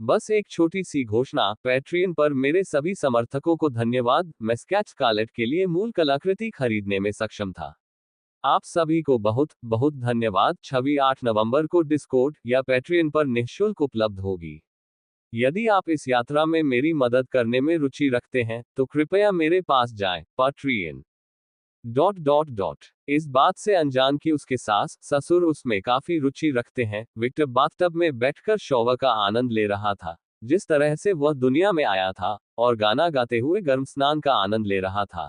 बस एक छोटी सी घोषणा, पैट्रियन पर मेरे सभी समर्थकों को धन्यवाद, मैं स्केच स्कारलेट के लिए मूल कलाकृति खरीदने में सक्षम था। आप सभी को बहुत बहुत धन्यवाद। छवि 8 नवंबर को डिस्कॉर्ड या पैट्रियन पर निःशुल्क उपलब्ध होगी। यदि आप इस यात्रा में मेरी मदद करने में रुचि रखते हैं तो कृपया मेरे पास जाएं। पैट्रियन इस बात से अनजान कि उसके सास ससुर उसमें काफी रुचि रखते हैं, विक्टर बाथटब में बैठकर शॉवर का आनंद ले रहा था। जिस तरह से वह दुनिया में आया था और गाना गाते हुए गर्म स्नान का आनंद ले रहा था।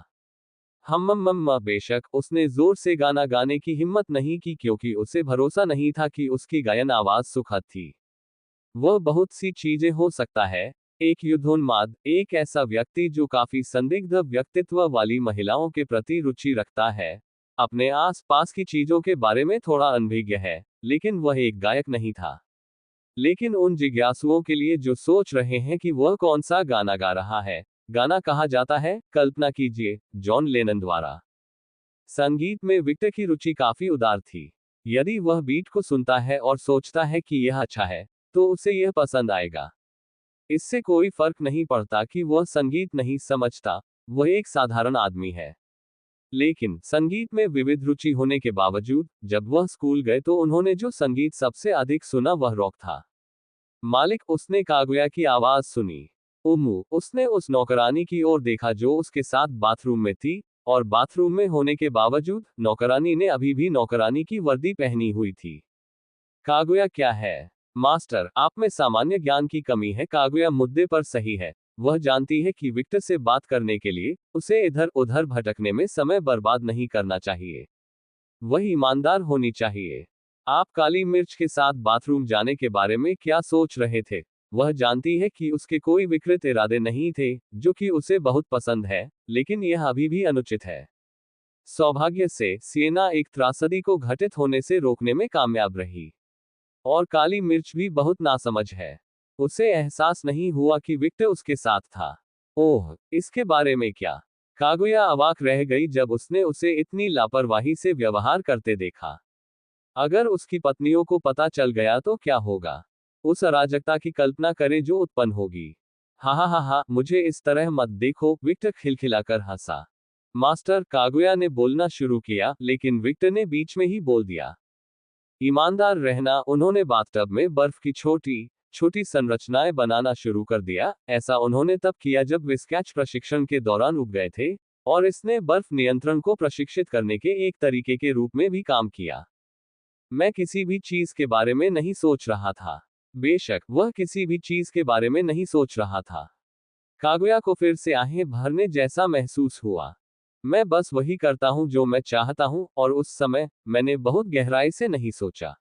बेशक उसने जोर से गाना गाने की हिम्मत नहीं की क्योंकि उसे भरोसा नहीं था कि उसकी गायन आवाज सुखद थी। वह बहुत सी चीजें हो सकता है, एक युद्धोन्माद, एक ऐसा व्यक्ति जो काफी संदिग्ध व्यक्तित्व वाली महिलाओं के प्रति रुचि रखता है, अपने आस पास की चीजों के बारे में थोड़ा अनभिज्ञ है, लेकिन वह एक गायक नहीं था। लेकिन उन जिज्ञासुओं के लिए जो सोच रहे हैं कि वह कौन सा गाना गा रहा है, गाना कहा जाता है, कल्पना कीजिए, जॉन लेनन द्वारा। संगीत में विक्टर की रुचि काफी उदार थी। यदि वह बीट को सुनता है और सोचता है कि यह अच्छा है, तो उसे यह पसंद आएगा। इससे कोई फर्क नहीं पड़ता कि वह संगीत नहीं समझता, वह एक साधारण आदमी है। लेकिन संगीत में विविध रुचि होने के बावजूद, जब वह स्कूल गए तो उन्होंने जो संगीत सबसे अधिक सुना वह रॉक था। मालिक, उसने कागुया की आवाज सुनी। उसने उस नौकरानी की ओर देखा जो उसके साथ बाथरूम में थी, और बाथरूम में होने के बावजूद, नौकरानी ने अभी भी नौकरानी की वर्दी पहनी हुई थी। कागुया क्या है? मास्टर, आप में सामान्य ज्ञान की कमी है। कागुया मुद्दे पर सही है। वह जानती है कि विक्टर से बात करने के लिए उसे इधर उधर भटकने में समय बर्बाद नहीं करना चाहिए। वह ईमानदार होनी चाहिए। आप काली मिर्च के साथ बाथरूम जाने के बारे में क्या सोच रहे थे? वह जानती है कि उसके कोई विकृत इरादे नहीं थे, जो कि उसे बहुत पसंद है, लेकिन यह अभी भी अनुचित है। सौभाग्य से सिएना एक त्रासदी को घटित होने से रोकने में कामयाब रही। और काली मिर्च भी बहुत नासमझ है। उसे एहसास नहीं हुआ कि विक्टर उसके साथ था। ओह, इसके बारे में क्या? कागुया अवाक रह गई जब उसने उसे इतनी लापरवाही से व्यवहार करते देखा। अगर उसकी पत्नियों को पता चल गया तो क्या होगा? उस अराजकता की कल्पना करें जो उत्पन्न होगी। हा, मुझे इस तरह मत देखो, विक्टर खिलखिलाकर हंसा। मास्टर, कागुया ने बोलना शुरू किया, लेकिन विक्टर ने बीच में ही बोल दिया। ईमानदार रहना। उन्होंने बाथटब में बर्फ की छोटी छोटी संरचनाएं बनाना शुरू कर दिया। ऐसा उन्होंने तब किया जब वे स्केच प्रशिक्षण के दौरान उग गए थे, और इसने बर्फ नियंत्रण को प्रशिक्षित करने के एक तरीके के रूप में भी काम किया। मैं किसी भी चीज के बारे में नहीं सोच रहा था। बेशक वह किसी भी चीज के बारे में नहीं सोच रहा था। कागुया को फिर से आहें भरने जैसा महसूस हुआ। मैं बस वही करता हूं जो मैं चाहता हूं, और उस समय मैंने बहुत गहराई से नहीं सोचा।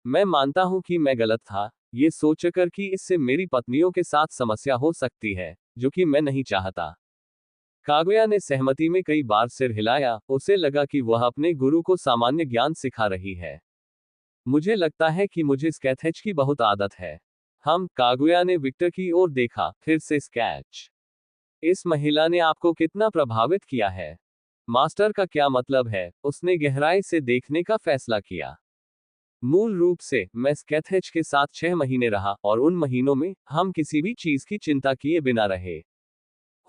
मैं मानता हूं कि मैं गलत था, ये सोचकर कि इससे मेरी पत्नियों के साथ समस्या हो सकती है, जो कि मैं नहीं चाहता। कागुया ने सहमति में कई बार सिर हिलाया। उसे लगा कि वह अपने गुरु को सामान्य ज्ञान सिखा रही है। मुझे लगता है कि मुझे स्केच की बहुत आदत है। कागुया ने विक्टर की ओर देखा, फिर से स्केच। इस महिला ने आपको कितना प्रभावित किया है? मास्टर का क्या मतलब है? उसने गहराई से देखने का फैसला किया। मूल रूप से मैं स्केच के साथ 6 महीने रहा, और उन महीनों में हम किसी भी चीज की चिंता किए बिना रहे।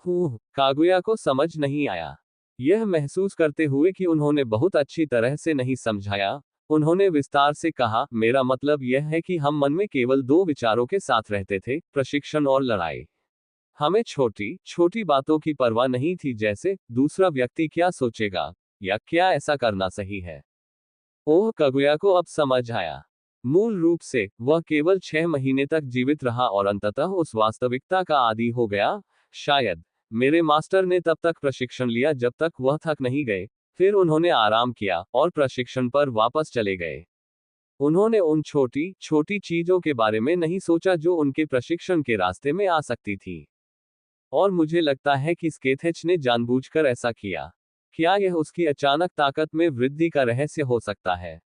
कागुया को समझ नहीं आया। यह महसूस करते हुए कि उन्होंने बहुत अच्छी तरह से नहीं समझाया, उन्होंने विस्तार से कहा, मेरा मतलब यह है कि हम मन में केवल 2 विचारों के साथ रहते थे, प्रशिक्षण और लड़ाई। हमें छोटी छोटी बातों की परवाह नहीं थी, जैसे दूसरा व्यक्ति क्या सोचेगा, या क्या ऐसा करना सही है। ओह, कागुया को अब समझ आया। मूल रूप से वह केवल 6 महीने तक जीवित रहा और अंततः उस वास्तविकता का आदी हो गया। शायद मेरे मास्टर ने तब तक प्रशिक्षण लिया जब तक वह थक नहीं गए, फिर उन्होंने आराम किया और प्रशिक्षण पर वापस चले गए। उन्होंने उन छोटी छोटी चीजों के बारे में नहीं सोचा जो उनके प्रशिक्षण के रास्ते में आ सकती थी। और मुझे लगता है कि स्केच ने जानबूझकर ऐसा किया। क्या यह उसकी अचानक ताकत में वृद्धि का रहस्य हो सकता है?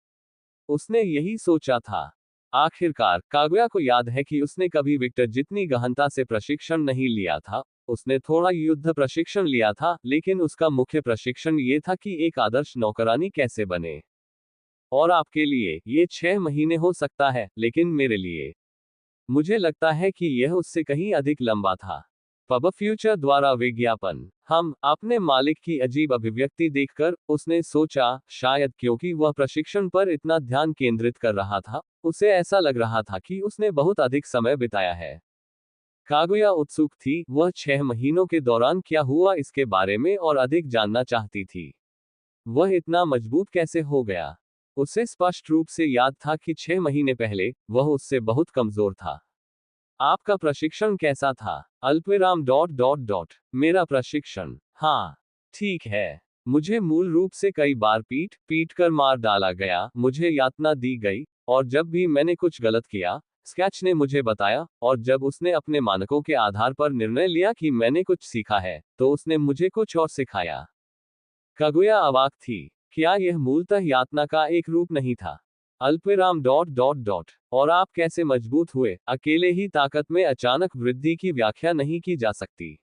उसने यही सोचा था। आखिरकार कागुया को याद है कि उसने कभी विक्टर जितनी गहनता से प्रशिक्षण नहीं लिया था। उसने थोड़ा युद्ध प्रशिक्षण लिया था, लेकिन उसका मुख्य प्रशिक्षण ये था कि एक आदर्श नौकरानी कैसे बने। और आपके लिए ये 6 महीने हो सकता है, लेकिन मेरे लिए मुझे लगता है कि यह उससे कहीं अधिक लंबा था। पब फ्यूचर द्वारा विज्ञापन। हम अपने मालिक की अजीब अभिव्यक्ति देखकर उसने सोचा, शायद क्योंकि वह प्रशिक्षण पर इतना ध्यान केंद्रित कर रहा था, उसे ऐसा लग रहा था कि उसने बहुत अधिक समय बिताया है। कागुया उत्सुक थी, वह 6 महीनों के दौरान क्या हुआ इसके बारे में और अधिक जानना चाहती थी। वह इतना मजबूत कैसे हो गया? उसे स्पष्ट रूप से याद था कि 6 महीने पहले वह उससे बहुत कमजोर था। आपका प्रशिक्षण कैसा था? अल्पविराम डॉट डॉट डॉट। मेरा प्रशिक्षण? हाँ। ठीक है। मुझे मूल रूप से कई बार पीट पीट कर मार डाला गया, मुझे यातना दी गई, और जब भी मैंने कुछ गलत किया, स्केच ने मुझे बताया, और जब उसने अपने मानकों के आधार पर निर्णय लिया कि मैंने कुछ सीखा है, तो उसने मुझे कुछ और सिखाया। कागुया अवाक थी। क्या यह मूलतः यातना का एक रूप नहीं था? अल्पविराम डॉट डॉट डॉट। और आप कैसे मजबूत हुए? अकेले ही ताकत में अचानक वृद्धि की व्याख्या नहीं की जा सकती।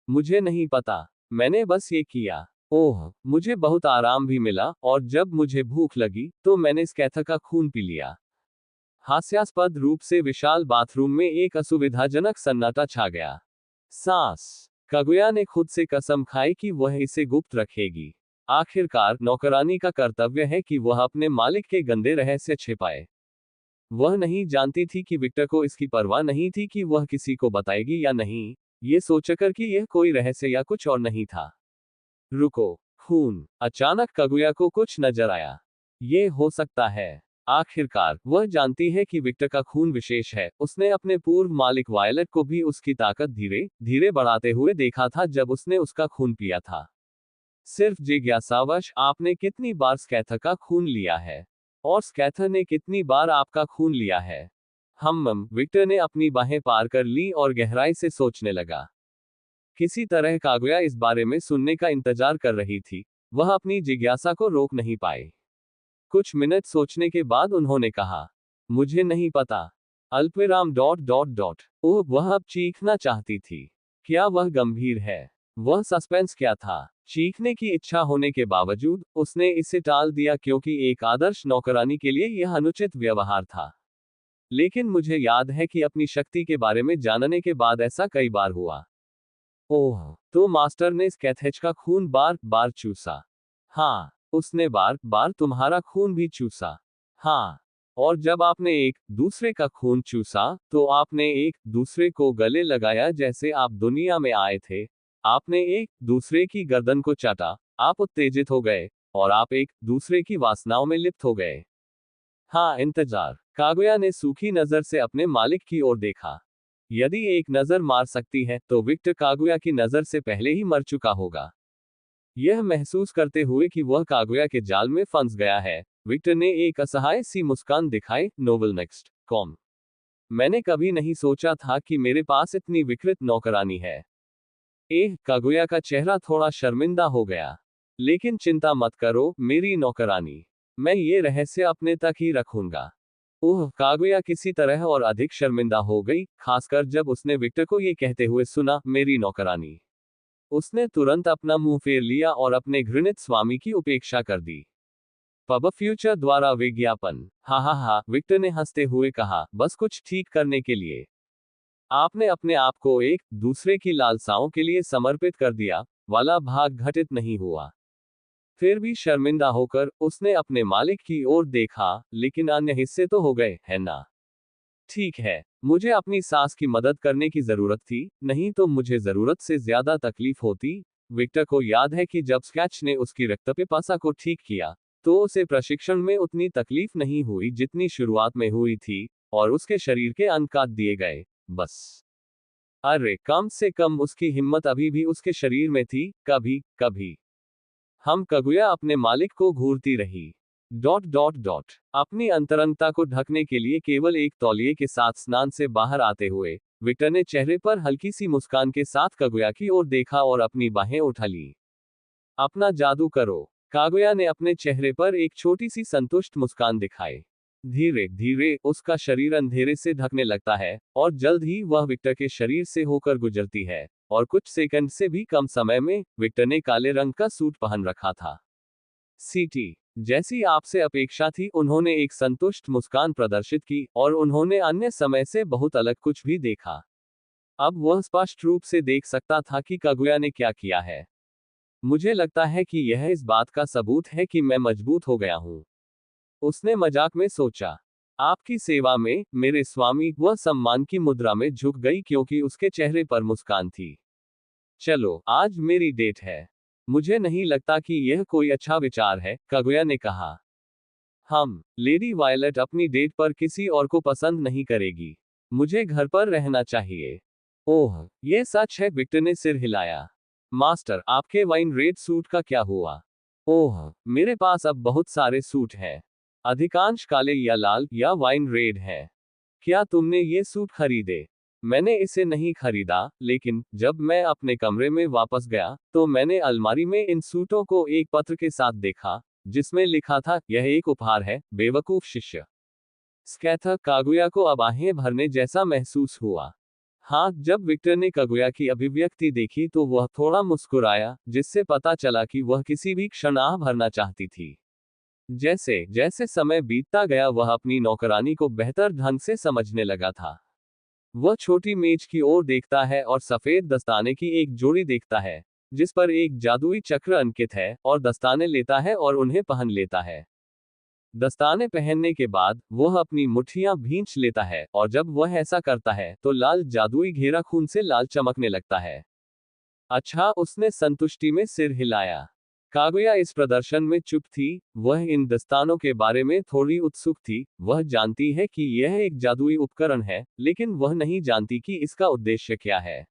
मुझे नहीं पता। मैंने बस ये किया। ओह, मुझे बहुत आराम भी मिला, और जब मुझे भूख लगी, तो मैंने स्कैथा का खून पी लिया। हास्यास्पद रूप से विशाल बाथरूम में एक असुविधाजनक सन्नाटा छा गया। सांस। कागुया ने खुद से कसम खाई कि वह इसे गुप्त रखेगी। आखिरकार नौकरानी का कर्तव्य है कि वह अपने मालिक के गंदे रहस्य छिपाए। वह नहीं जानती थी कि विक्टर को इसकी परवाह नहीं थी कि वह किसी को बताएगी या नहीं, ये सोचकर कि यह कोई रहस्य या कुछ और नहीं था। रुको। खून। अचानक कागुया को कुछ नजर आया। ये हो सकता है। आखिरकार वह जानती है कि विक्टर का खून विशेष है। उसने अपने पूर्व मालिक वायलेट को भी उसकी ताकत धीरे धीरे बढ़ाते हुए देखा था जब उसने उसका खून पिया था। सिर्फ जिज्ञासावश, आपने कितनी बार स्कैथर का खून लिया है? और स्कैथर ने कितनी बार आपका खून लिया है? विक्टर ने अपनी बाहें पार कर ली और गहराई से सोचने लगा। किसी तरह कागुया इस बारे में सुनने का इंतजार कर रही थी। वह अपनी जिज्ञासा को रोक नहीं पाए। कुछ मिनट सोचने के बाद उन्होंने कहा, मुझे नहीं पता। अल्पविराम डॉट डॉट डॉट। ओह, वह अब चीखना चाहती थी। क्या वह गंभीर है? वह सस्पेंस क्या था? चीखने की इच्छा होने के बावजूद, उसने इसे टाल दिया क्योंकि एक आदर्श नौकरानी के लिए यह अनुचित व्यवहार था। लेकिन मुझे याद है कि अपनी शक्ति के बारे में जानने के बाद ऐसा कई बार हुआ। ओह, तो मास्टर ने स्कैथेज का खून बार बार चूसा? हाँ, उसने बार बार तुम्हारा खून भी चूसा? हाँ। और जब आपने एक दूसरे का खून चूसा, तो आपने एक दूसरे को गले लगाया जैसे आप दुनिया में आए थे। आपने एक दूसरे की गर्दन को चाटा, आप उत्तेजित हो गए, और आप एक दूसरे की वासनाओं में लिप्त हो गए। हाँ, इंतजार। कागुया ने सूखी नजर से अपने मालिक की ओर देखा। यदि एक नजर मार सकती है, तो विक्टर कागुया की नजर से पहले ही मर चुका होगा। यह महसूस करते हुए कि वह कागुया के जाल में फंस गया है, विक्टर ने एक असहाय सी मुस्कान दिखाई। Novel next com. मैंने कभी नहीं सोचा था कि मेरे पास इतनी विकृत नौकरानी है। कागुया का चेहरा थोड़ा शर्मिंदा हो गया। लेकिन चिंता मत करो, मेरी नौकरानी। मैं ये रहस्य अपने तक ही रखूंगा। ओह, कागुया किसी तरह और अधिक शर्मिंदा हो गई, खासकर जब उसने विक्टर को ये कहते हुए सुना, मेरी नौकरानी। उसने तुरंत अपना मुंह फेर लिया और अपने घृणित स्वामी की उपेक्षा कर दी। पब फ्यूचर द्वारा विज्ञापन। हा हा हा, विक्टर ने हंसते हुए कहा, बस कुछ ठीक करने के लिए। आपने अपने आप को एक दूसरे की लालसाओं के लिए समर्पित कर दिया, वाला भाग घटित नहीं हुआ। फिर भी शर्मिंदा होकर, उसने अपने मालिक की ओर देखा, लेकिन अन्य हिस्से तो हो गए, है ना? ठीक है, मुझे अपनी सास की मदद करने की जरूरत थी, नहीं तो मुझे जरूरत से ज्यादा तकलीफ होती। विक्टर को याद है कि जब स्केच ने उसकी रक्तपिपासा को ठीक किया, तो उसे प्रशिक्षण में उतनी तकलीफ नहीं हुई जितनी शुरुआत में हुई थी, और उसके शरीर के अंग काट दिए गए। बस। अरे, कम से कम उसकी हिम्मत अभी भी उसके शरीर में थी। कभी कभी कागुया अपने मालिक को घूरती रही। Dot dot dot. अपनी अंतरंगता को ढकने के लिए केवल एक तौलिए के साथ स्नान से बाहर आते हुए, विक्टर ने चेहरे पर हल्की सी मुस्कान के साथ कागुया की ओर देखा और अपनी बाहें उठा ली। अपना जादू करो। कागुया ने अपने चेहरे पर एक छोटी सी संतुष्ट मुस्कान दिखाई। धीरे धीरे उसका शरीर अंधेरे से ढकने लगता है, और जल्द ही वह विक्टर के शरीर से होकर गुजरती है, और कुछ सेकंड से भी कम समय में, विक्टर ने काले रंग का सूट पहन रखा था। सीटी। जैसी आपसे अपेक्षा थी। उन्होंने एक संतुष्ट मुस्कान प्रदर्शित की, और उन्होंने अन्य समय से बहुत अलग कुछ भी देखा। अब वह स्पष्ट रूप से देख सकता था कि कागुया ने क्या किया है। मुझे लगता है कि यह इस बात का सबूत है कि मैं मजबूत हो गया हूं। उसने मजाक में सोचा। आपकी सेवा में, मेरे स्वामी। वह सम्मान की मुद्रा में झुक गई क्योंकि उसके चेहरे पर मुस्कान थी। चलो, आज मेरी डेट है। मुझे नहीं लगता कि यह कोई अच्छा विचार है, कागुया ने कहा। लेडी वायलट अपनी डेट पर किसी और को पसंद नहीं करेगी। मुझे घर पर रहना चाहिए। ओह, यह सच है, विक्टर ने सिर हिलाया। मास्टर, आपके वाइन रेड सूट का क्या हुआ? ओह, मेरे पास अब बहुत सारे सूट हैं। अधिकांश काले या लाल या वाइन रेड हैं। क्या तुमने ये सूट खरीदे? मैंने इसे नहीं खरीदा, लेकिन जब मैं अपने कमरे में वापस गया, तो मैंने अलमारी में इन सूटों को एक पत्र के साथ देखा, जिसमें लिखा था, यह एक उपहार है, बेवकूफ शिष्य। स्कैथर, कागुया को अब आहें भरने जैसा महसूस हुआ। जब विक्टर ने कागुया की अभिव्यक्ति देखी तो वह थोड़ा मुस्कुराया, जिससे पता चला कि वह किसी भी क्षण आह भरना चाहती थी। जैसे जैसे समय बीतता गया, वह अपनी नौकरानी को बेहतर ढंग से समझने लगा था। वह छोटी मेज की ओर देखता है और सफेद दस्ताने की एक जोड़ी देखता है, जिस पर एक जादुई चक्र अंकित है, और दस्ताने लेता है और उन्हें पहन लेता है। दस्ताने पहनने के बाद वह अपनी मुट्ठियां भींच लेता है, और जब वह ऐसा करता है तो लाल जादुई घेरा खून से लाल चमकने लगता है। अच्छा, उसने संतुष्टि में सिर हिलाया। कागुया इस प्रदर्शन में चुप थी। वह इन दस्तानों के बारे में थोड़ी उत्सुक थी। वह जानती है कि यह एक जादुई उपकरण है, लेकिन वह नहीं जानती कि इसका उद्देश्य क्या है।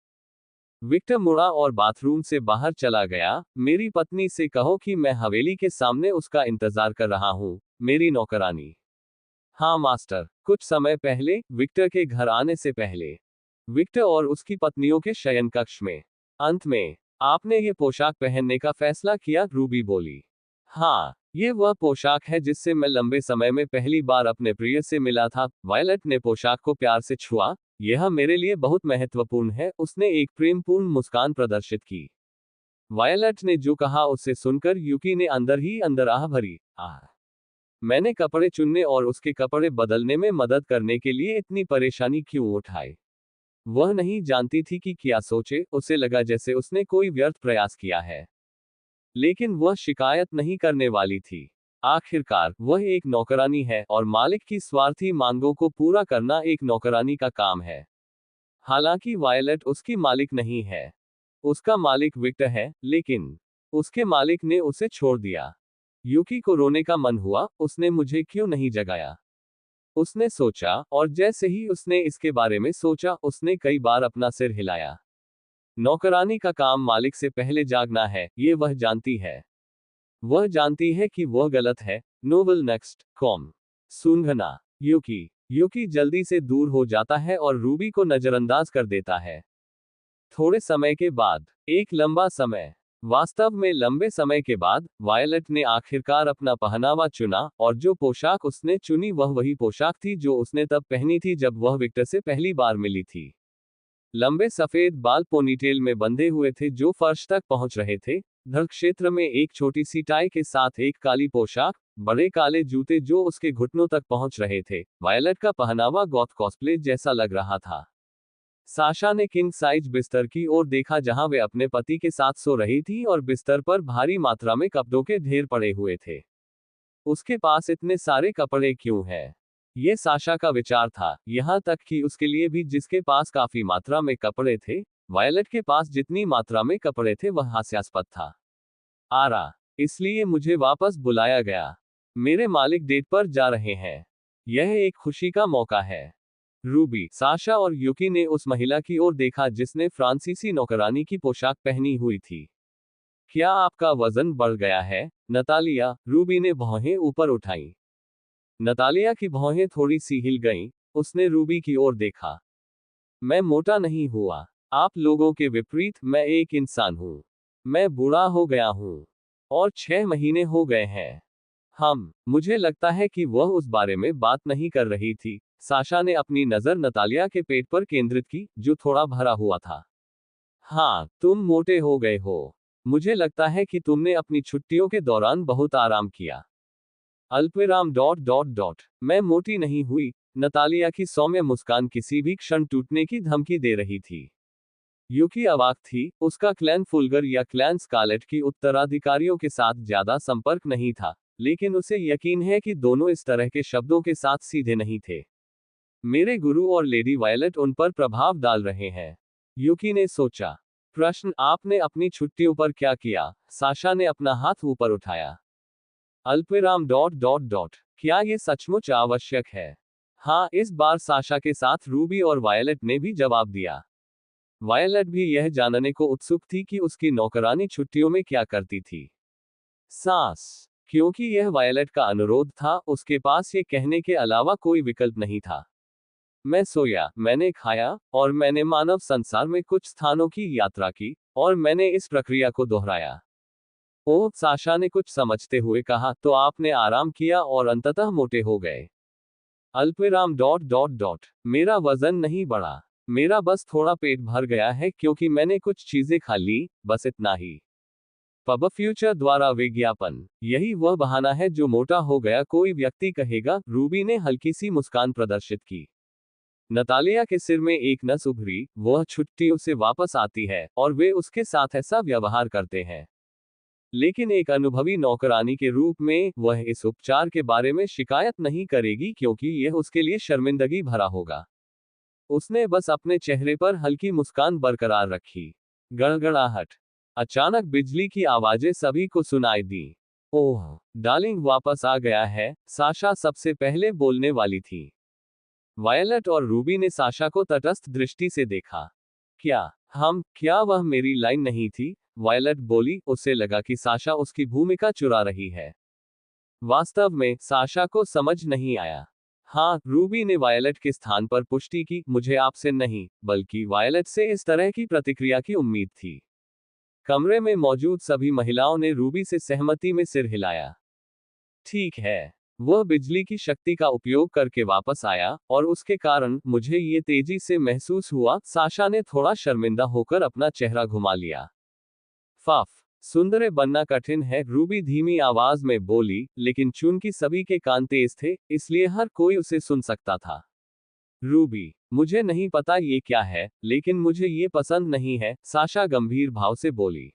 विक्टर मुड़ा और बाथरूम से बाहर चला गया। मेरी पत्नी से कहो कि मैं हवेली के सामने उसका इंतजार कर रहा हूं, मेरी नौकरानी। हाँ मास्टर। कुछ समय पहले, विक्टर के घर आने से पहले, विक्टर और उसकी पत्नियों के शयन कक्ष में। अंत में, आपने ये पोशाक पहनने का फैसला किया, रूबी बोली। ये वह पोशाक है जिससे मैं लंबे समय में पहली बार अपने प्रिय से मिला था। वायलट ने पोशाक को प्यार से छुआ। यह मेरे लिए बहुत महत्वपूर्ण है, उसने एक प्रेमपूर्ण मुस्कान प्रदर्शित की। वायलट ने जो कहा उसे सुनकर यूकी ने अंदर ही अंदर आह भरी। मैंने कपड़े चुनने और उसके कपड़े बदलने में मदद करने के लिए इतनी परेशानी क्यों उठाई? वह नहीं जानती थी कि क्या सोचे। उसे लगा जैसे उसने कोई व्यर्थ प्रयास किया है, लेकिन वह शिकायत नहीं करने वाली थी। आखिरकार, वह एक नौकरानी है, और मालिक की स्वार्थी मांगों को पूरा करना एक नौकरानी का काम है। हालांकि वायलट उसकी मालिक नहीं है। उसका मालिक विक्टर है, लेकिन उसके मालिक ने उसे छोड़ दिया। यूकी को रोने का मन हुआ। उसने मुझे क्यों नहीं जगाया? उसने सोचा, और जैसे ही उसने इसके बारे में सोचा, उसने कई बार अपना सिर हिलाया। नौकरानी का काम मालिक से पहले जागना है, ये वह जानती है। वह जानती है कि वह गलत है। नोवेल नेक्स्ट कॉम सूंघना। यूकी यूकी जल्दी से दूर हो जाता है और रूबी को नजरअंदाज कर देता है। थोड़े समय के बाद, एक लंबा समय, वास्तव में लंबे समय के बाद, वायलट ने आखिरकार अपना पहनावा चुना, और जो पोशाक उसने चुनी वह वही पोशाक थी जो उसने तब पहनी थी जब वह विक्टर से पहली बार मिली थी। लंबे सफेद बाल पोनीटेल में बंधे हुए थे जो फर्श तक पहुंच रहे थे। धड़ क्षेत्र में एक छोटी सी टाई के साथ एक काली पोशाक, बड़े काले जूते जो उसके घुटनों तक पहुंच रहे थे। वायलट का पहनावा गॉथ कॉस्प्ले जैसा लग रहा था। साशा ने किंग साइज बिस्तर की ओर देखा जहां वे अपने पति के साथ सो रही थी, और बिस्तर पर भारी मात्रा में कपड़ों के ढेर पड़े हुए थे। उसके पास इतने सारे कपड़े क्यों हैं? ये साशा का विचार था, यहां तक कि उसके लिए भी, जिसके पास काफी मात्रा में कपड़े थे। वायलट के पास जितनी मात्रा में कपड़े थे वह हास्यास्पद था। आरा, इसलिए मुझे वापस बुलाया गया। मेरे मालिक डेट पर जा रहे हैं। यह एक खुशी का मौका है। रूबी, साशा और यूकी ने उस महिला की ओर देखा जिसने फ्रांसीसी नौकरानी की पोशाक पहनी हुई थी। क्या आपका वजन बढ़ गया है, नतालिया? रूबी ने भौहें ऊपर उठाई। नतालिया की भौहें थोड़ी सी हिल गईं। उसने रूबी की ओर देखा। मैं मोटा नहीं हुआ। आप लोगों के विपरीत, मैं एक इंसान हूं। मैं बूढ़ा हो गया हूं। और 6 महीने हो गए हैं। मुझे लगता है कि वह उस बारे में बात नहीं कर रही थी। साशा ने अपनी नजर नतालिया के पेट पर केंद्रित की, जो थोड़ा भरा हुआ था। तुम मोटे हो गए हो। मुझे लगता है कि तुमने अपनी छुट्टियों के दौरान बहुत आराम किया। अल्पविराम डॉट डॉट डॉट मैं मोटी नहीं हुई। नतालिया की सौम्य मुस्कान किसी भी क्षण टूटने की धमकी दे रही थी। यूकी अवाक थी, उसका क्लैन फुलगर या क्लैन स्कारलेट की उत्तराधिकारियों के साथ ज्यादा संपर्क नहीं था, लेकिन उसे यकीन है कि दोनों इस तरह के शब्दों के साथ सीधे नहीं थे। मेरे गुरु और लेडी वायलेट उन पर प्रभाव डाल रहे हैं, यूकी ने सोचा। प्रश्न, आपने अपनी छुट्टियों पर क्या किया? साशा ने अपना हाथ ऊपर उठाया। अल्पविराम डॉट डॉट डॉट क्या ये सचमुच आवश्यक है? हाँ, इस बार साशा के साथ रूबी और वायलेट ने भी जवाब दिया। वायलेट भी यह जानने को उत्सुक थी कि उसकी नौकरानी छुट्टियों में क्या करती थी। सास, क्योंकि यह वायलेट का अनुरोध था, उसके पास ये कहने के अलावा कोई विकल्प नहीं था। मैं सोया, मैंने खाया, और मैंने मानव संसार में कुछ स्थानों की यात्रा की, और मैंने इस प्रक्रिया को दोहराया। ओह, साशा ने कुछ समझते हुए कहा, तो आपने आराम किया और अंततः मोटे हो गए। अल्पविराम डॉट डॉट डॉट मेरा वजन नहीं बढ़ा, मेरा बस थोड़ा पेट भर गया है क्योंकि मैंने कुछ चीजें खा ली, बस इतना ही। पब फ्यूचर द्वारा विज्ञापन, यही वह बहाना है जो मोटा हो गया कोई व्यक्ति कहेगा। रूबी ने हल्की सी मुस्कान प्रदर्शित की। नतालिया के सिर में एक नस उभरी, वह छुट्टियों से वापस आती है, और वे उसके साथ ऐसा व्यवहार करते हैं। लेकिन एक अनुभवी नौकरानी के रूप में, वह इस उपचार के बारे में शिकायत नहीं करेगी क्योंकि यह उसके लिए शर्मिंदगी भरा होगा। उसने बस अपने चेहरे पर हल्की मुस्कान बरकरार रखी। गड़गड़ाहट। अचानक बिजली की आवाजें सभी को सुनाई दी। ओह, डार्लिंग वापस आ गया है, साशा सबसे पहले बोलने वाली थी। वायलेट और रूबी ने साशा को तटस्थ दृष्टि से देखा। क्या वह मेरी लाइन नहीं थी? वायलेट बोली, उसे लगा कि साशा उसकी भूमिका चुरा रही है। वास्तव में, साशा को समझ नहीं आया। हाँ, रूबी ने वायलेट के स्थान पर पुष्टि की, मुझे आपसे नहीं, बल्कि वायलेट से इस तरह की प्रतिक्रिया की उम्मीद थी। कमरे में मौजूद सभी महिलाओं ने रूबी से सहमति में सिर हिलाया। ठीक है। वह बिजली की शक्ति का उपयोग करके वापस आया, और उसके कारण मुझे ये तेजी से महसूस हुआ। साशा ने थोड़ा शर्मिंदा होकर अपना चेहरा घुमा लिया। फाफ, सुंदर बनना कठिन है, रूबी धीमी आवाज में बोली, लेकिन चूंकि सभी के कान तेज थे, इसलिए हर कोई उसे सुन सकता था। रूबी, मुझे नहीं पता ये क्या है, लेकिन मुझे ये पसंद नहीं है, साशा गंभीर भाव से बोली।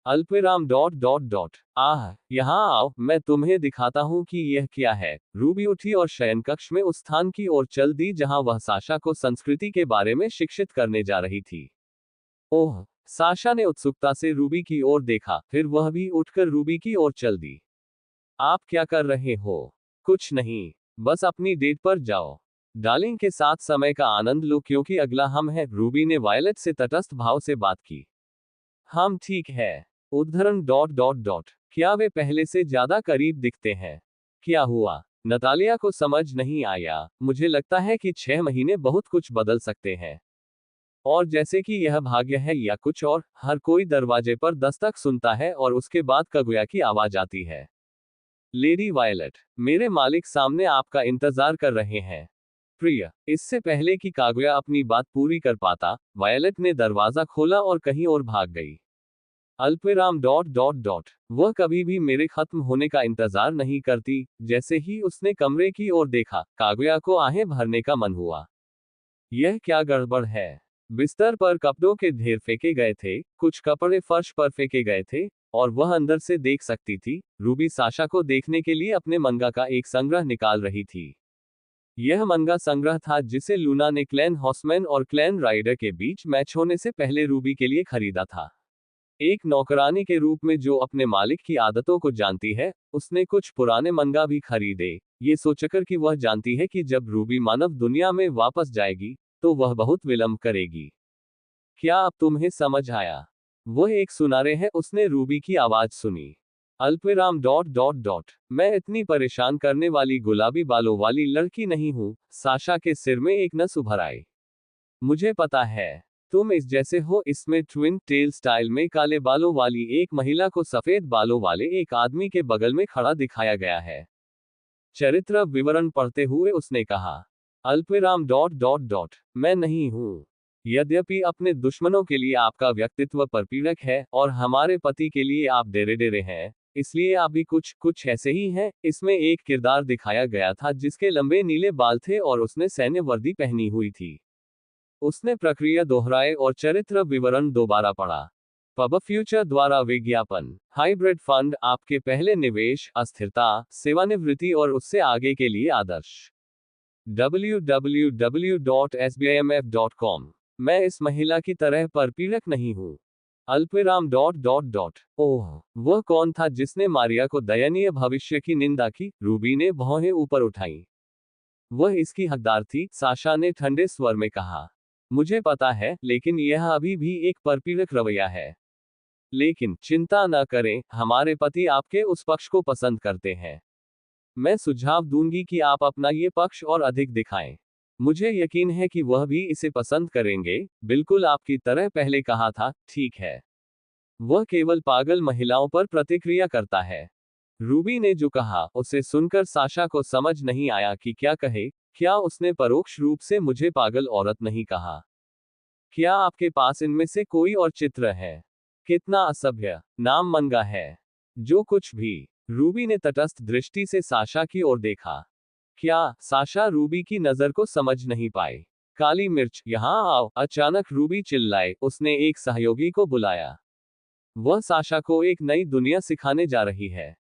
अल्पविराम डॉट डॉट डॉट आह, यहाँ आओ, मैं तुम्हें दिखाता हूँ कि यह क्या है। रूबी उठी और शयन कक्ष में उस स्थान की ओर चल दी जहाँ वह साशा को संस्कृति के बारे में शिक्षित करने जा रही थी। ओह, साशा ने उत्सुकता से रूबी की ओर देखा, फिर वह भी उठकर रूबी की ओर चल दी। आप क्या कर रहे हो? कुछ नहीं, बस अपनी डेट पर जाओ। डार्लिंग के साथ समय का आनंद लो क्योंकि अगला हम है। रूबी ने वायलेट से तटस्थ भाव से बात की। हम ठीक है। उद्धरण डॉट डॉट डॉट क्या वे पहले से ज्यादा करीब दिखते हैं? क्या हुआ? नतालिया को समझ नहीं आया। मुझे लगता है कि 6 महीने बहुत कुछ बदल सकते हैं। और जैसे कि यह भाग्य है या कुछ और, हर कोई दरवाजे पर दस्तक सुनता है और उसके बाद कगुया की आवाज आती है। लेडी वायलेट, मेरे मालिक सामने आपका इंतजार कर रहे हैं। प्रिय, इससे पहले कि कागुया अपनी बात पूरी कर पाता, वायलेट ने दरवाजा खोला और कहीं और भाग गई। अल्पविराम डॉट डॉट डॉट वह कभी भी मेरे खत्म होने का इंतजार नहीं करती। जैसे ही उसने कमरे की ओर देखा, कागुया को आहें भरने का मन हुआ। यह क्या गड़बड़ है? बिस्तर पर कपड़ों के ढेर फेंके गए थे, कुछ कपड़े फर्श पर फेंके गए थे, और वह अंदर से देख सकती थी। रूबी साशा को देखने के लिए अपने मंगा का एक संग्रह निकाल रही थी। यह मंगा संग्रह था जिसे लूना ने क्लैन हॉर्समैन और क्लैन राइडर के बीच मैच होने से पहले रूबी के लिए खरीदा था। एक नौकरानी के रूप में जो अपने मालिक की आदतों को जानती है, उसने कुछ पुराने मंगा भी खरीदे, ये सोचकर कि वह जानती है कि जब रूबी मानव दुनिया में वापस जाएगी, तो वह बहुत विलंब करेगी। क्या अब तुम्हें समझ आया? वह एक सुनारे है, उसने रूबी की आवाज सुनी। अल्पविराम डॉट डॉट डॉट मैं इतनी परेशान करने वाली गुलाबी बालों वाली लड़की नहीं हूं। साशा के सिर में एक नस उभर आई। मुझे पता है, तुम इस जैसे हो। इसमें ट्विन टेल स्टाइल में काले बालों वाली एक महिला को सफेद बालों वाले एक आदमी के बगल में खड़ा दिखाया गया है। चरित्र विवरण पढ़ते हुए उसने कहा। अल्पविराम डॉट डॉट डॉट मैं नहीं हूं। यद्यपि अपने दुश्मनों के लिए आपका व्यक्तित्व परपीड़क है और हमारे पति के लिए आप डेरे डेरे हैं, इसलिए अभी कुछ कुछ ऐसे ही हैं। इसमें एक किरदार दिखाया गया था जिसके लंबे नीले बाल थे और उसने सैन्य वर्दी पहनी हुई थी। उसने प्रक्रिया दोहराए और चरित्र विवरण दोबारा पढ़ा। पब फ्यूचर द्वारा विज्ञापन। हाइब्रिड फंड, आपके पहले निवेश, अस्थिरता, सेवानिवृत्ति और उससे आगे के लिए आदर्श। www.sbimf.com। मैं इस महिला की तरह परपीड़क नहीं हूं। अल्पविराम डॉट डॉट डॉट। ओह, वह कौन था जिसने मारिया को दयनीय भविष्य की निंदा की? रूबी ने भौहें ऊपर उठाई। वह इसकी हकदार थी, साशा ने ठंडे स्वर में कहा। मुझे पता है, लेकिन यह अभी भी एक परपीड़क रवैया है। लेकिन चिंता न करें, हमारे पति आपके उस पक्ष को पसंद करते हैं। मैं सुझाव दूंगी कि आप अपना ये पक्ष और अधिक दिखाएं। मुझे यकीन है कि वह भी इसे पसंद करेंगे, बिल्कुल आपकी तरह पहले कहा था, ठीक है। वह केवल पागल महिलाओं पर प्रतिक्रिया करता है। रूबी ने जो कहा, उसे सुनकर साशा को समझ नहीं आया कि क्या कहे। क्या उसने परोक्ष रूप से मुझे पागल औरत नहीं कहा? क्या आपके पास इनमें से कोई और चित्र है? कितना असभ्य, नाम मनगा है। जो कुछ भी। रूबी ने तटस्थ दृष्टि से साशा की ओर देखा। क्या साशा रूबी की नजर को समझ नहीं पाई? काली मिर्च, यहां आओ, अचानक रूबी चिल्लाए। उसने एक सहयोगी को बुलाया। वह साशा को एक नई दुनिया सिखाने जा रही है।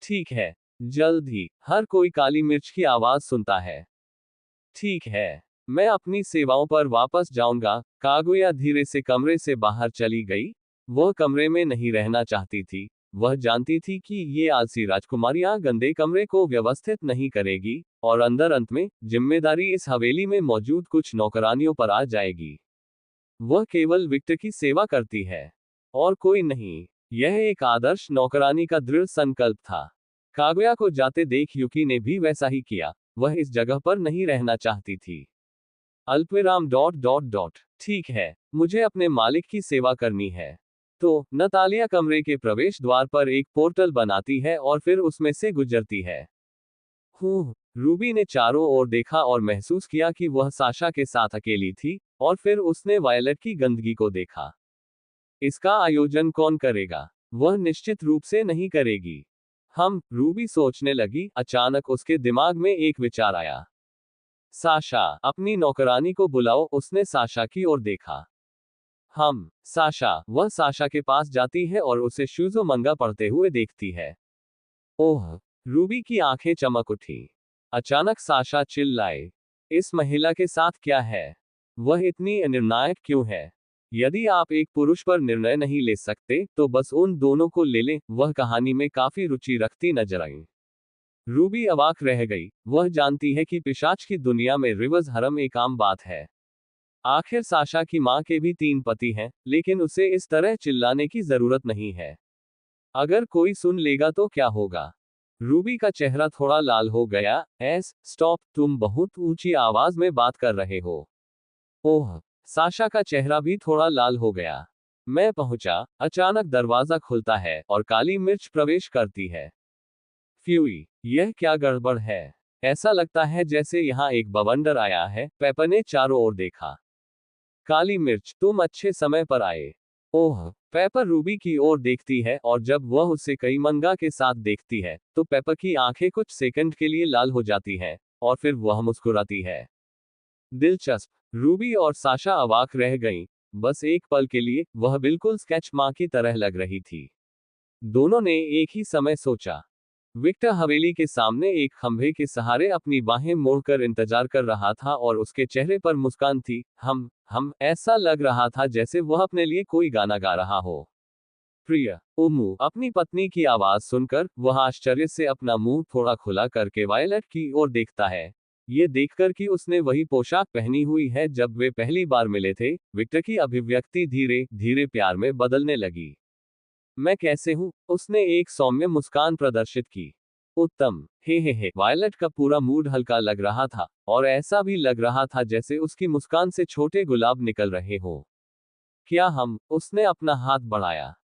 ठीक है, जल्द ही हर कोई काली मिर्च की आवाज सुनता है। ठीक है, मैं अपनी सेवाओं पर वापस जाऊंगा। कागुया धीरे से कमरे से बाहर चली गई। वह कमरे में नहीं रहना चाहती थी। वह जानती थी कि ये आलसी राजकुमारियां गंदे कमरे को व्यवस्थित नहीं करेगी, और अंदर अंत में जिम्मेदारी इस हवेली में मौजूद कुछ नौकरानियों पर आ जाएगी। वह केवल विक्टर की सेवा करती है, और कोई नहीं। यह एक आदर्श नौकरानी का दृढ़ संकल्प था। कागुया को जाते देख युकी ने भी वैसा ही किया। वह इस जगह पर नहीं रहना चाहती थी। अल्पविराम डॉट डॉट डॉट। ठीक है, मुझे अपने मालिक की सेवा करनी है। तो नतालिया कमरे के प्रवेश द्वार पर एक पोर्टल बनाती है और फिर उसमें से गुजरती है। रूबी ने चारों ओर देखा और महसूस किया कि वह साशा के साथ अकेली थी, और फिर उसने वायलेट की गंदगी को देखा। इसका आयोजन कौन करेगा? वह निश्चित रूप से नहीं करेगी। रूबी सोचने लगी। अचानक उसके दिमाग में एक विचार आया। साशा, अपनी नौकरानी को बुलाओ। उसने साशा की ओर देखा। साशा। वह साशा के पास जाती है और उसे शूजो मंगा पढ़ते हुए देखती है। ओह, रूबी की आंखें चमक उठी। अचानक साशा चिल्लाए, इस महिला के साथ क्या है? वह इतनी अनिर्णायक क्यों है? यदि आप एक पुरुष पर निर्णय नहीं ले सकते, तो बस उन दोनों को ले लें। वह कहानी में काफी रुचि रखती नजर आई। रूबी अवाक रह गई। वह जानती है कि पिशाच की दुनिया में रिवर्स हरम एक आम बात है। आखिर साशा की मां के भी 3 पति हैं, लेकिन उसे इस तरह चिल्लाने की जरूरत नहीं है। अगर कोई सुन लेगा तो क्या होगा? रूबी का चेहरा थोड़ा लाल हो गया। स्टॉप, तुम बहुत ऊंची आवाज में बात कर रहे हो। ओह, साशा का चेहरा भी थोड़ा लाल हो गया। मैं पहुंचा। अचानक दरवाजा खुलता है और काली मिर्च प्रवेश करती है। फ्यूई, यह क्या गड़बड़ है? ऐसा लगता है जैसे यहाँ एक बवंडर आया है। पेपर ने चारों ओर देखा। काली मिर्च, तुम अच्छे समय पर आए। ओह, पेपर रूबी की ओर देखती है, और जब वह उसे कई मंगा के साथ देखती है, तो पेपर की आंखें कुछ सेकंड के लिए लाल हो जाती हैं, और फिर वह मुस्कुराती है। दिलचस्प। रूबी और साशा अवाक रह गईं। बस एक पल के लिए, वह बिल्कुल स्केच मां की तरह लग रही थी। दोनों ने एक ही समय सोचा। विक्टर हवेली के सामने एक खंभे के सहारे अपनी बाहें मोड़कर इंतजार कर रहा था, और उसके चेहरे पर मुस्कान थी। ऐसा लग रहा था जैसे वह अपने लिए कोई गाना गा रहा हो। प्रिय उमू, अपनी पत्नी की आवाज सुनकर वह आश्चर्य से अपना मुंह थोड़ा खुला करके वायलेट की ओर देखता है। ये देखकर कि उसने वही पोशाक पहनी हुई है जब वे पहली बार मिले थे, विक्टर की अभिव्यक्ति धीरे धीरे प्यार में बदलने लगी। मैं कैसे हूं? उसने एक सौम्य मुस्कान प्रदर्शित की। उत्तम। हे। वायलेट का पूरा मूड हल्का लग रहा था, और ऐसा भी लग रहा था जैसे उसकी मुस्कान से छोटे गुलाब निकल रहे हो। क्या उसने अपना हाथ बढ़ाया।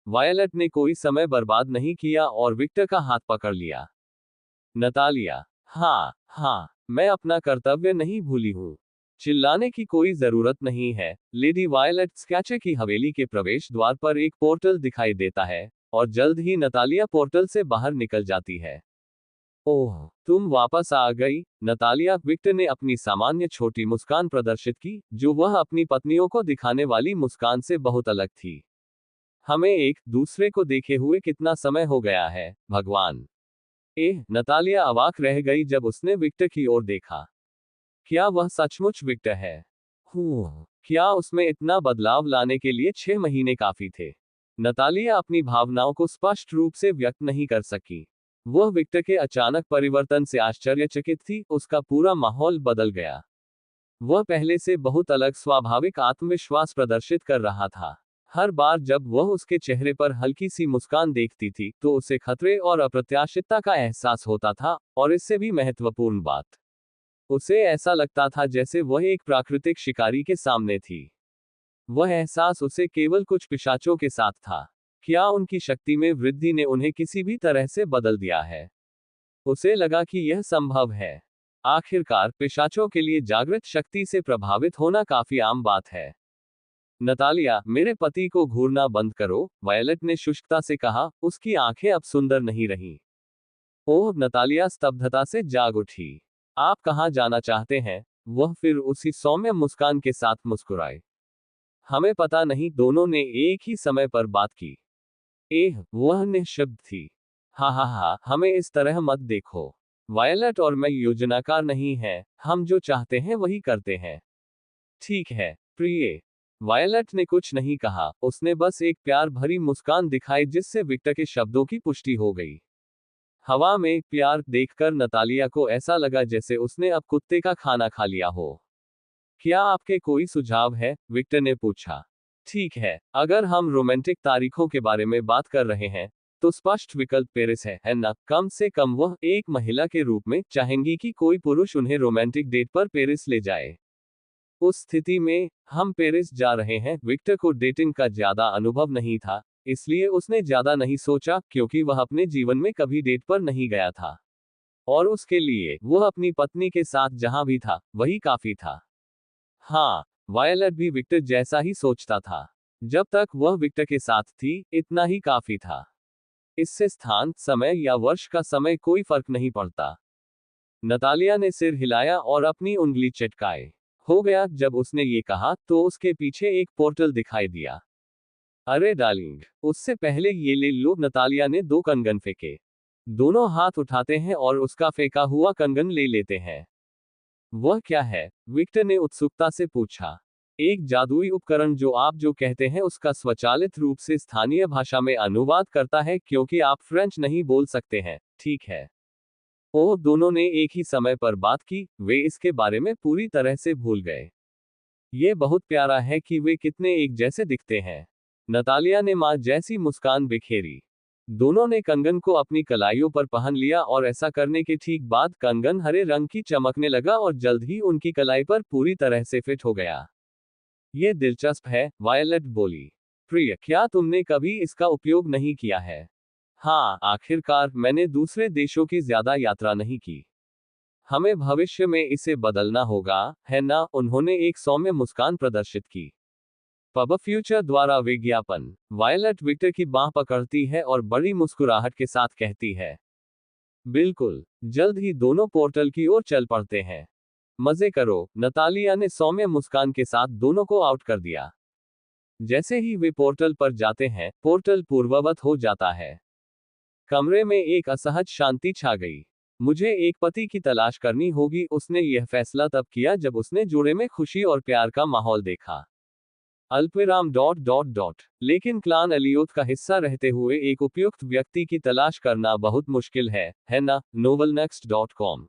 वायलेट ने कोई समय बर्बाद नहीं किया और विक्टर का हाथ पकड़ लिया। नतालिया। मैं अपना कर्तव्य नहीं भूली हूं। चिल्लाने की कोई जरूरत नहीं है। Lady violet. स्कैचर की हवेली के प्रवेश द्वार पर एक पोर्टल दिखाई देता है, और जल्द ही नतालिया पोर्टल से बाहर निकल जाती है। ओह, तुम वापस आ गई, नतालिया, विक्टर ने अपनी सामान्य छोटी मुस्कान प्रदर्शित की, जो वह अपनी पत्नियों को दिखाने वाली मुस्कान से बहुत अलग थी। हमें एक दूसरे को देखे हुए कितना समय हो गया है, भगवान। नतालिया अवाक रह गई जब उसने विक्टर की ओर देखा। क्या वह सचमुच विक्टर है? क्या उसमें इतना बदलाव लाने के लिए 6 महीने काफी थे? नतालिया अपनी भावनाओं को स्पष्ट रूप से व्यक्त नहीं कर सकी। वह विक्टर के अचानक परिवर्तन से आश्चर्यचकित थी, उसका पूरा माहौल बदल गया। वह पहले से बहुत अलग स्वाभाविक आत्मविश्वास प्रदर्शित कर रहा था। हर बार जब वह उसके चेहरे पर हल्की सी मुस्कान देखती थी, तो उसे खतरे और अप्रत्याशितता का एहसास होता था, और इससे भी महत्वपूर्ण बात, उसे ऐसा लगता था जैसे वह एक प्राकृतिक शिकारी के सामने थी। वह एहसास उसे केवल कुछ पिशाचों के साथ था। क्या उनकी शक्ति में वृद्धि ने उन्हें किसी भी तरह से बदल दिया है? उसे लगा कि यह संभव है। आखिरकार, पिशाचों के लिए जागृत शक्ति से प्रभावित होना काफी आम बात है। नतालिया, मेरे पति को घूरना बंद करो, वायलेट ने शुष्कता से कहा, उसकी आंखें अब सुंदर नहीं रहीं। ओह, नतालिया स्तब्धता से जाग उठी। आप कहाँ जाना चाहते हैं? वह फिर उसी सौम्य मुस्कान के साथ मुस्कुराए। हमें पता नहीं, दोनों ने एक ही समय पर बात की। वह निःशब्द थी। हा, हमें इस तरह मत देखो। वायलेट और मैं योजनाकार नहीं हैं, हम जो चाहते हैं वही करते हैं। ठीक है, प्रिय। वायलेट ने कुछ नहीं कहा, उसने बस एक प्यार भरी मुस्कान दिखाई जिससे विक्टर के शब्दों की पुष्टि हो गई। हवा में प्यार देखकर नतालिया को ऐसा लगा जैसे उसने अब कुत्ते का खाना खा लिया हो। क्या आपके कोई सुझाव है? विक्टर ने पूछा। ठीक है, अगर हम रोमांटिक तारीखों के बारे में बात कर रहे हैं, तो स्पष्ट विकल्प पेरिस है ना? कम से कम वह एक महिला के रूप में चाहेंगी कि कोई पुरुष उन्हें रोमांटिक डेट पर पेरिस ले जाए। उस स्थिति में, हम पेरिस जा रहे हैं। विक्टर को डेटिंग का ज्यादा अनुभव नहीं था, इसलिए उसने ज्यादा नहीं सोचा, क्योंकि वह अपने जीवन में कभी डेट पर नहीं गया था। और उसके लिए, वह अपनी पत्नी के साथ जहां भी था, वही काफी था। हाँ, वायलेट भी विक्टर जैसा ही सोचता था। जब तक वह विक्टर के साथ थी, इतना ही काफी था। इससे स्थान, समय या वर्ष का समय कोई फर्क नहीं पड़ता। नतालिया ने सिर हिलाया और अपनी उंगली चटकाए। हो गया। जब उसने ये कहा, तो उसके पीछे एक पोर्टल दिखाई दिया। अरे डार्लिंग, उससे पहले ये ले लो। नतालिया ने 2 कंगन फेंके। दोनों हाथ उठाते हैं और उसका फेंका हुआ कंगन ले लेते हैं। वह क्या है? विक्टर ने उत्सुकता से पूछा। एक जादुई उपकरण जो आप जो कहते हैं उसका स्वचालित रूप से स्थानीय भाषा में अनुवाद करता है, क्योंकि आप फ्रेंच नहीं बोल सकते हैं, ठीक है? ओह, दोनों ने एक ही समय पर बात की, वे इसके बारे में पूरी तरह से भूल गए। ये बहुत प्यारा है कि वे कितने एक जैसे दिखते हैं। नतालिया ने मां जैसी मुस्कान बिखेरी। दोनों ने कंगन को अपनी कलाइयों पर पहन लिया और ऐसा करने के ठीक बाद कंगन हरे रंग की चमकने लगा और जल्द ही उनकी कलाई पर पूरी तरह से फिट हो गया। ये दिलचस्प है, वायलेट बोली। प्रिय, क्या तुमने कभी इसका उपयोग नहीं किया है? हाँ, आखिरकार मैंने दूसरे देशों की ज्यादा यात्रा नहीं की। हमें भविष्य में इसे बदलना होगा, है ना? उन्होंने एक सौम्य मुस्कान प्रदर्शित की। पब फ्यूचर द्वारा विज्ञापन। वायलेट विक्टर की बांह पकड़ती है और बड़ी मुस्कुराहट के साथ कहती है, बिल्कुल, जल्द ही दोनों पोर्टल की ओर चल पड़ते हैं। मजे करो। नतालिया ने सौम्य मुस्कान के साथ दोनों को आउट कर दिया। जैसे ही वे पोर्टल पर जाते हैं, पोर्टल पूर्ववत हो जाता है। कमरे में एक असहज शांति छा गई। मुझे एक पति की तलाश करनी होगी, उसने यह फैसला तब किया जब उसने जोड़े में खुशी और प्यार का माहौल देखा। अल्पविराम लेकिन क्लान एलियोथ का हिस्सा रहते हुए एक उपयुक्त व्यक्ति की तलाश करना बहुत मुश्किल है ना? novelnext.com।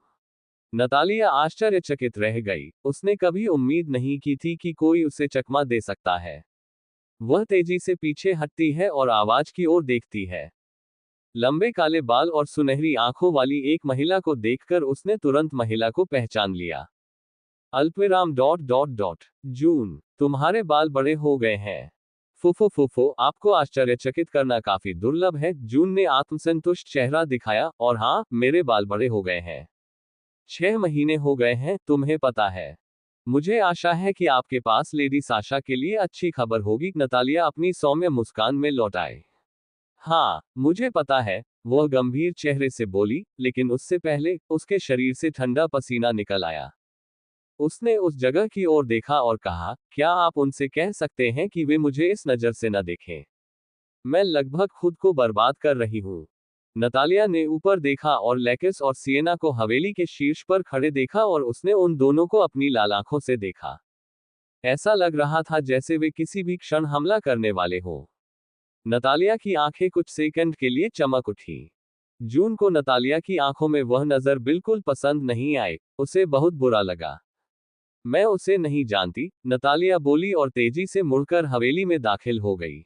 नतालिया आश्चर्यचकित रह गई। उसने कभी उम्मीद नहीं की थी कि कोई उसे चकमा दे सकता है। वह तेजी से पीछे हटती है और आवाज की ओर देखती है। लंबे काले बाल और सुनहरी आंखों वाली एक महिला को देखकर उसने तुरंत महिला को पहचान लिया। अल्पविराम जून, तुम्हारे बाल बड़े हो गए हैं। फुफो, आपको आश्चर्यचकित करना काफी दुर्लभ है। जून ने आत्मसंतुष्ट चेहरा दिखाया, और हाँ, मेरे बाल बड़े हो गए हैं। 6 महीने हो गए हैं, तुम्हें पता है। मुझे आशा है कि आपके पास लेडी साशा के लिए अच्छी खबर होगी। नतालिया अपनी सौम्य मुस्कान में लौट आए। हाँ, मुझे पता है, वह गंभीर चेहरे से बोली, लेकिन उससे पहले, उसके शरीर से ठंडा पसीना निकल आया। उसने उस जगह की ओर देखा और कहा, क्या आप उनसे कह सकते हैं कि वे मुझे इस नज़र से न देखें? मैं लगभग खुद को बर्बाद कर रही हूँ। नतालिया ने ऊपर देखा और लेकिस और सिएना को हवेली के शीर्ष पर खड़े देखा और उसने उन दोनों को अपनी लाल आंखों से देखा। ऐसा लग रहा था जैसे वे किसी भी क्षण हमला करने वाले हों। नतालिया की आंखें कुछ सेकंड के लिए चमक उठी। जून को नतालिया की आंखों में वह नजर बिल्कुल पसंद नहीं आई, उसे बहुत बुरा लगा। मैं उसे नहीं जानती, नतालिया बोली और तेजी से मुड़कर हवेली में दाखिल हो गई।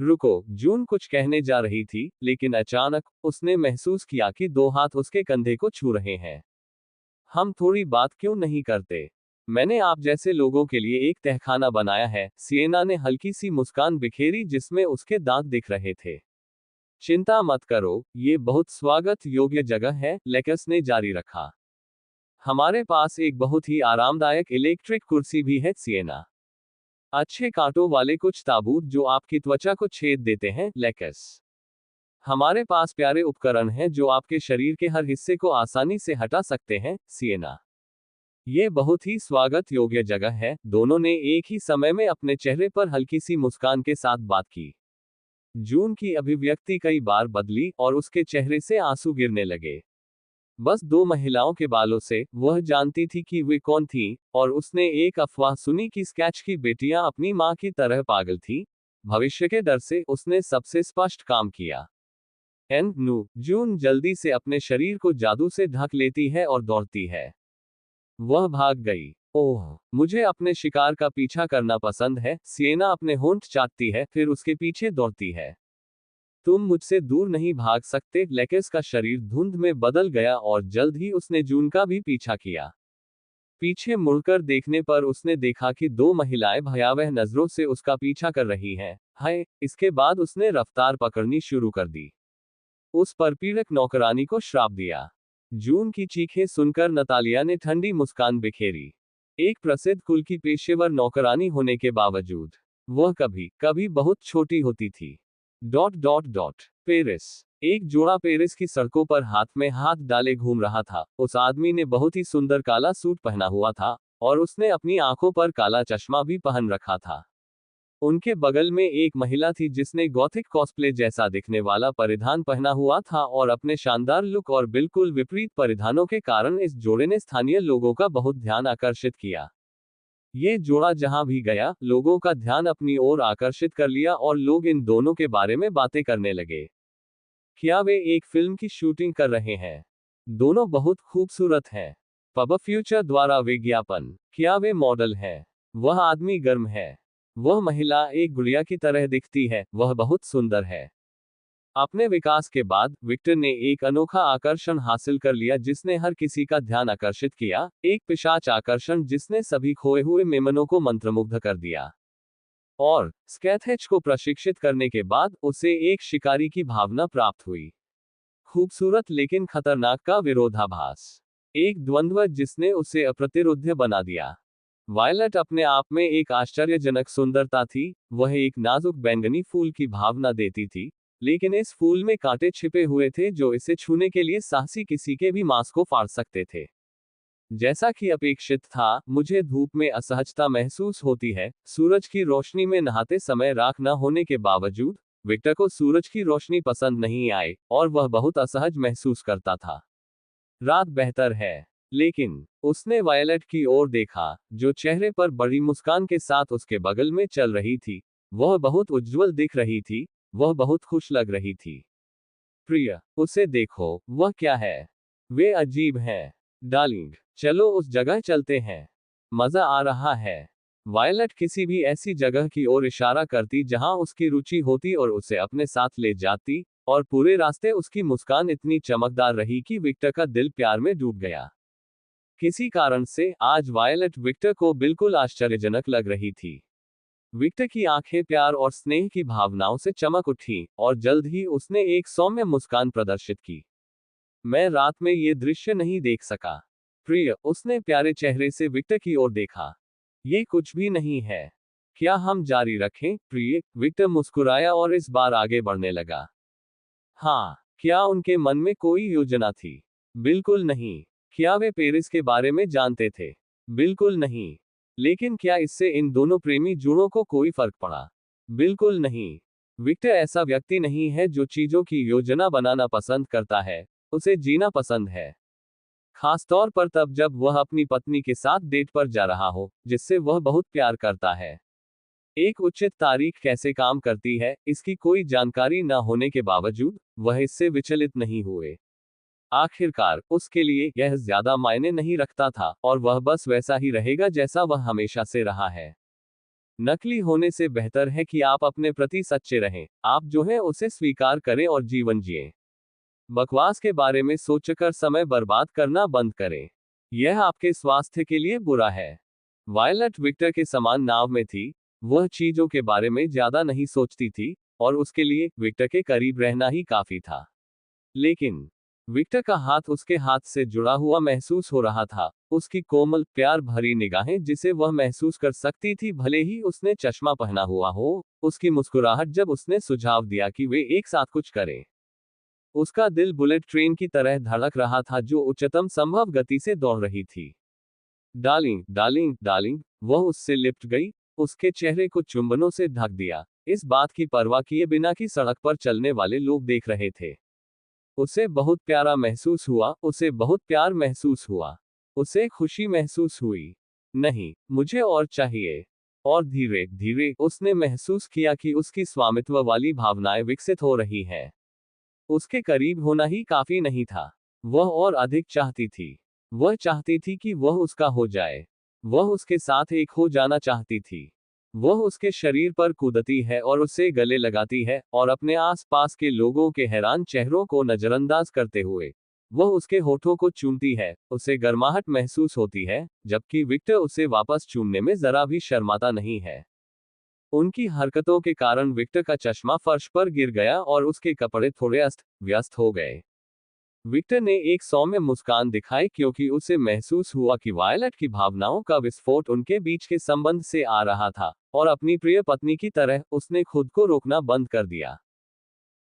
रुको, जून कुछ कहने जा रही थी, लेकिन अचानक, उसने महसूस किया कि दो हाथ उसके कंधे को छू रहे हैं। हम थोड़ी बात क्यों नहीं करते? मैंने आप जैसे लोगों के लिए एक तहखाना बनाया है, सिएना ने हल्की सी मुस्कान बिखेरी जिसमें उसके दांत दिख रहे थे। चिंता मत करो, ये बहुत स्वागत योग्य जगह है, लेकस ने जारी रखा। हमारे पास एक बहुत ही आरामदायक इलेक्ट्रिक कुर्सी भी है, सिएना। अच्छे कांटों वाले कुछ ताबूत जो आपकी त्वचा को छेद देते हैं, लेकस। हमारे पास प्यारे उपकरण हैं जो आपके शरीर के हर हिस्से को आसानी से हटा सकते हैं, सिएना। ये बहुत ही स्वागत योग्य जगह है। दोनों ने एक ही समय में अपने चेहरे पर हल्की सी मुस्कान के साथ बात की। जून की अभिव्यक्ति कई बार बदली और उसके चेहरे से आंसू गिरने लगे। बस दो महिलाओं के बालों से वह जानती थी कि वे कौन थीं, और उसने एक अफवाह सुनी कि स्केच की बेटियां अपनी मां की तरह पागल थीं। भविष्य के डर से उसने सबसे स्पष्ट काम किया। जून जल्दी से अपने शरीर को जादू से ढक लेती है और दौड़ती है। वह भाग गई। ओह, मुझे अपने शिकार का पीछा करना पसंद है, सिएना अपने होंठ चाटती है, फिर उसके पीछे दौड़ती है। तुम मुझसे दूर नहीं भाग सकते। लेकिस का शरीर धुंध में बदल गया और जल्द ही उसने जून का भी पीछा किया। पीछे मुड़कर देखने पर उसने देखा कि दो महिलाएं भयावह नजरों से उसका पीछा कर रही हैं। हाय, इसके बाद उसने रफ्तार पकड़नी शुरू कर दी। उस परपीड़क नौकरानी को श्राप दिया। जून की चीखें सुनकर नतालिया ने ठंडी मुस्कान बिखेरी। एक प्रसिद्ध कुल की पेशेवर नौकरानी होने के बावजूद वह कभी कभी बहुत छोटी होती थी। पेरिस। एक जोड़ा पेरिस की सड़कों पर हाथ में हाथ डाले घूम रहा था। उस आदमी ने बहुत ही सुंदर काला सूट पहना हुआ था, और उसने अपनी आंखों पर काला चश्मा भी पहन रखा था। उनके बगल में एक महिला थी जिसने गॉथिक कॉस्प्ले जैसा दिखने वाला परिधान पहना हुआ था, और अपने शानदार लुक और बिल्कुल विपरीत परिधानों के कारण इस जोड़े ने स्थानीय लोगों का बहुत ध्यान आकर्षित किया। ये जोड़ा जहां भी गया, लोगों का ध्यान अपनी ओर आकर्षित कर लिया और लोग इन दोनों के बारे में बातें करने लगे। क्या वे एक फिल्म की शूटिंग कर रहे हैं? दोनों बहुत खूबसूरत हैं। पब फ्यूचर द्वारा विज्ञापन। क्या वे मॉडल हैं? वह आदमी गर्म है। वह महिला एक गुड़िया की तरह दिखती है, वह बहुत सुंदर है। अपने विकास के बाद विक्टर ने एक अनोखा आकर्षण हासिल कर लिया जिसने हर किसी का ध्यान आकर्षित किया, एक पिशाच आकर्षण जिसने सभी खोए हुए मेमनों को मंत्रमुग्ध कर दिया। और स्कैथेच को प्रशिक्षित करने के बाद उसे एक शिकारी की भावना प्राप्त हुई। खूबसूरत लेकिन खतरनाक का विरोधाभास। एक द्वंद्व जिसने उसे अप्रतिरोध्य बना दिया। वायलट अपने आप में एक आश्चर्यजनक सुंदरता थी। वह एक नाजुक बैंगनी फूल की भावना देती थी, लेकिन इस फूल में कांटे छिपे हुए थे जो इसे छूने के लिए साहसी किसी के भी मांस को फाड़ सकते थे। जैसा कि अपेक्षित था, मुझे धूप में असहजता महसूस होती है। सूरज की रोशनी में नहाते समय राख न होने के बावजूद विक्टर को सूरज की रोशनी पसंद नहीं आई, और वह बहुत असहज महसूस करता था। रात बेहतर है। लेकिन उसने वायलट की ओर देखा, जो चेहरे पर बड़ी मुस्कान के साथ उसके बगल में चल रही थी। वह बहुत उज्ज्वल दिख रही थी, वह बहुत खुश लग रही थी। प्रिय, उसे देखो, वह क्या है? वे अजीब हैं। डार्लिंग, चलो उस जगह चलते हैं। मजा आ रहा है। वायलट किसी भी ऐसी जगह की ओर इशारा करती जहां उसकी रुचि होती और उसे अपने साथ ले जाती, और पूरे रास्ते उसकी मुस्कान इतनी चमकदार रही कि विक्टर का दिल प्यार में डूब गया। किसी कारण से आज वायलट विक्टर को बिल्कुल आश्चर्यजनक लग रही थी। विक्टर की आंखें प्यार और स्नेह की भावनाओं से चमक उठी, और जल्द ही उसने एक सौम्य मुस्कान प्रदर्शित की। मैं रात में ये दृश्य नहीं देख सका। प्रिय, उसने प्यारे चेहरे से विक्टर की ओर देखा। ये कुछ भी नहीं है। क्या हम जारी रखें, प्रिय? विक्टर मुस्कुराया और इस बार आगे बढ़ने लगा। हाँ, क्या उनके मन में कोई योजना थी? बिल्कुल नहीं। क्या वे पेरिस के बारे में जानते थे? बिल्कुल नहीं। लेकिन क्या इससे इन दोनों प्रेमी जोड़ों को कोई फर्क पड़ा? बिल्कुल नहीं। विक्टर ऐसा व्यक्ति नहीं है जो चीजों की योजना बनाना पसंद करता है, उसे जीना पसंद है। खासतौर पर तब जब वह अपनी पत्नी के साथ डेट पर जा रहा हो, जिससे वह बहुत प्यार करता है। एक उचित तारीख कैसे काम करती है, इसकी कोई जानकारी न होने के बावजूद, वह इससे विचलित नहीं हुए। आखिरकार, उसके लिए यह ज्यादा मायने नहीं रखता था, और वह बस वैसा ही रहेगा जैसा वह हमेशा से रहा है। नकली होने से बेहतर है कि आप अपने प्रति सच्चे रहें, आप जो है उसे स्वीकार करें और जीवन जिएं। बकवास के बारे में सोचकर समय बर्बाद करना बंद करें। यह आपके स्वास्थ्य के लिए बुरा है। वायलट विक्टर के समान नाव में थी, वह चीजों के बारे में ज्यादा नहीं सोचती थी, और उसके लिए विक्टर के करीब रहना ही काफी था। लेकिन विक्टर का हाथ उसके हाथ से जुड़ा हुआ महसूस हो रहा था, उसकी कोमल, प्यार भरी निगाहें जिसे वह महसूस कर सकती थी भले ही उसने चश्मा पहना हुआ हो, उसकी मुस्कुराहट जब उसने सुझाव दिया कि वे एक साथ कुछ करें। उसका दिल बुलेट ट्रेन की तरह धड़क रहा था जो उच्चतम संभव गति से दौड़ रही थी। डार्लिंग, डार्लिंग, डार्लिंग, वह उससे लिपट गई, उसके चेहरे को चुंबनों से ढक दिया, इस बात की परवाह किए बिना कि सड़क पर चलने वाले लोग देख रहे थे। उसे बहुत प्यारा महसूस हुआ, उसे बहुत प्यार महसूस हुआ। उसे खुशी महसूस हुई। नहीं, मुझे और चाहिए। और धीरे धीरे उसने महसूस किया कि उसकी स्वामित्व वाली भावनाएं विकसित हो रही हैं। उसके करीब होना ही काफी नहीं था। वह और अधिक चाहती थी। वह चाहती थी कि वह उसका हो जाए। वह उसके साथ एक हो जाना चाहती थी। वह उसके शरीर पर कूदती है और उसे गले लगाती है, और अपने आसपास के लोगों के हैरान चेहरों को नजरअंदाज करते हुए वह उसके होठों को चूमती है। उसे गर्माहट महसूस होती है, जबकि विक्टर उसे वापस चूमने में जरा भी शर्माता नहीं है। उनकी हरकतों के कारण विक्टर का चश्मा फर्श पर गिर गया और उसके कपड़े थोड़े अस्त व्यस्त हो गए। विक्टर ने एक सौम्य मुस्कान दिखाई क्योंकि उसे महसूस हुआ कि वायलट की भावनाओं का विस्फोट उनके बीच के संबंध से आ रहा था, और अपनी प्रिय पत्नी की तरह उसने खुद को रोकना बंद कर दिया।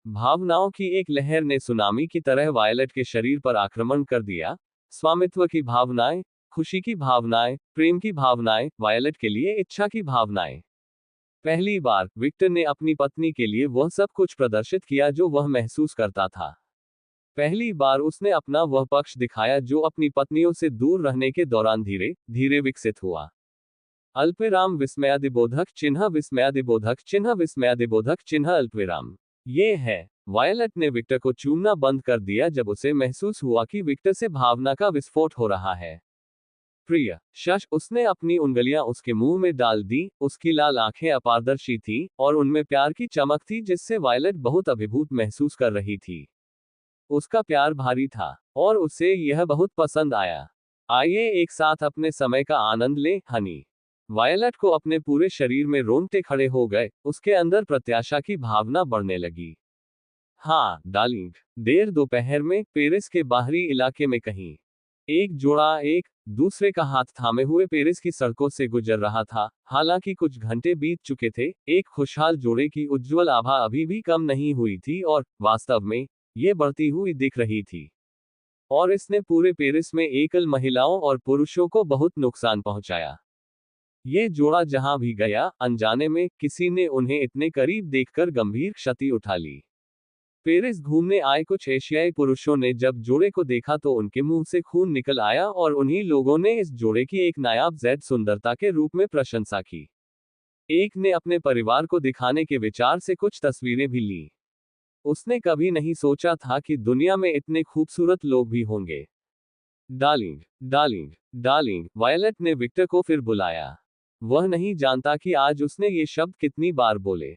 भावनाओं की एक लहर ने सुनामी की तरह वायलट के शरीर पर आक्रमण कर दिया। स्वामित्व की भावनाएं, खुशी की भावनाएं, प्रेम की भावनाएं, वायलट के लिए इच्छा की भावनाएं। पहली बार विक्टर ने अपनी पत्नी के लिए वह सब कुछ प्रदर्शित किया जो वह महसूस करता था। पहली बार उसने अपना वह पक्ष दिखाया जो अपनी पत्नियों से दूर रहने के दौरान धीरे धीरे विकसित हुआ। अल्पविराम विस्मयादिबोधक चिन्ह, विस्मयादिबोधक चिन्ह, विस्मयादिबोधक चिन्ह, अल्पविराम। ये है। वायलट ने विक्टर को चूमना बंद कर दिया जब उसे महसूस हुआ कि विक्टर से भावना का विस्फोट हो रहा है। प्रिय शश, उसने अपनी उंगलियां उसके मुंह में डाल दी, उसकी लाल आंखें अपारदर्शी थीं, और उनमें प्यार की चमक थी जिससे वायलट बहुत अभिभूत महसूस कर रही थी। उसका प्यार भारी था, और उसे यह बहुत पसंद आया। आइए एक साथ अपने समय का आनंद लें, हनी। वायलट को अपने पूरे शरीर में रोंगटे खड़े हो गए, उसके अंदर प्रत्याशा की भावना बढ़ने लगी। हाँ, डार्लिंग। देर दोपहर में पेरिस के बाहरी इलाके में कहीं एक जोड़ा एक दूसरे का हाथ थामे हुए पेरिस की सड़कों से गुजर रहा था। हालांकि कुछ घंटे बीत चुके थे, एक खुशहाल जोड़े की उज्ज्वल आभा अभी भी कम नहीं हुई थी, और वास्तव में ये बढ़ती हुई दिख रही थी। और इसने पूरे पेरिस में एकल महिलाओं और पुरुषों को बहुत नुकसान पहुंचाया। ये जोड़ा जहां भी गया, अनजाने में किसी ने उन्हें इतने करीब देखकर गंभीर क्षति उठा ली। पेरिस घूमने आए कुछ एशियाई पुरुषों ने जब जोड़े को देखा तो उनके मुंह से खून निकल आया, और उन्हीं लोगों ने इस जोड़े की एक नायाब जैद सुंदरता के रूप में प्रशंसा की। एक ने अपने परिवार को दिखाने के विचार से कुछ तस्वीरें भी ली। उसने कभी नहीं सोचा था कि दुनिया में इतने खूबसूरत लोग भी होंगे। डार्लिंग, डार्लिंग, डार्लिंग, वायलट ने विक्टर को फिर बुलाया। वह नहीं जानता कि आज उसने ये शब्द कितनी बार बोले।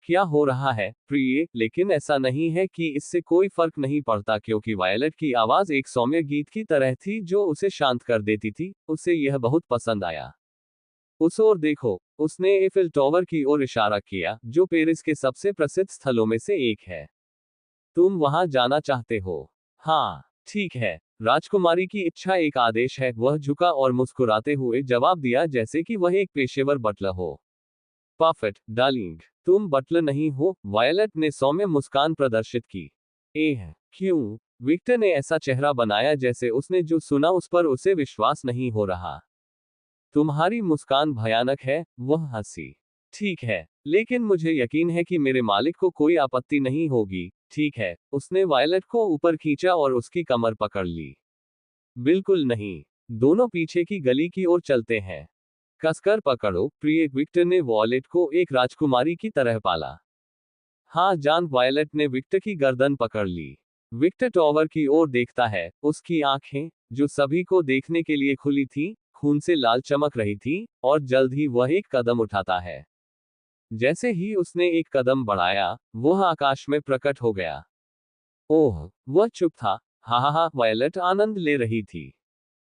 क्या हो रहा है, प्रिय? लेकिन ऐसा नहीं है कि इससे कोई फर्क नहीं पड़ता क्योंकि वायलट की आवाज एक सौम्य गीत की तरह थी जो उसे शांत कर देती थी। उसे यह बहुत पसंद आया। उस ओर देखो, उसने एफिल टॉवर की ओर इशारा किया, जो पेरिस के सबसे प्रसिद्ध स्थलों में से एक है। तुम वहां जाना चाहते हो? हाँ, ठीक है। राजकुमारी की इच्छा एक आदेश है। वह झुका और मुस्कुराते हुए जवाब दिया जैसे कि वह एक पेशेवर बटलर हो। परफेक्ट डार्लिंग, तुम बटलर नहीं हो, वायलट ने सौम्य मुस्कान प्रदर्शित की। क्यों? विक्टर ने ऐसा चेहरा बनाया जैसे उसने जो सुना उस पर उसे विश्वास नहीं हो रहा। तुम्हारी मुस्कान भयानक है, वह हंसी। ठीक है, लेकिन मुझे यकीन है कि मेरे मालिक को कोई आपत्ति नहीं होगी। ठीक है, उसने वायलट को ऊपर खींचा और उसकी कमर पकड़ ली। बिल्कुल नहीं, दोनों पीछे की गली की ओर चलते हैं। कसकर पकड़ो, प्रिय। विक्टर ने वायलट को एक राजकुमारी की तरह पाला। हाँ जान। वायलट ने विक्टर की गर्दन पकड़ ली। विक्टर टॉवर की ओर देखता है, उसकी आंखें, जो सभी को देखने के लिए खुली थीं, खून से लाल चमक रही थी, और जल्द ही वह एक कदम उठाता है। जैसे ही उसने एक कदम बढ़ाया, वह आकाश में प्रकट हो गया। ओह, वह चुप था। हा, वायलट आनंद ले रही थी।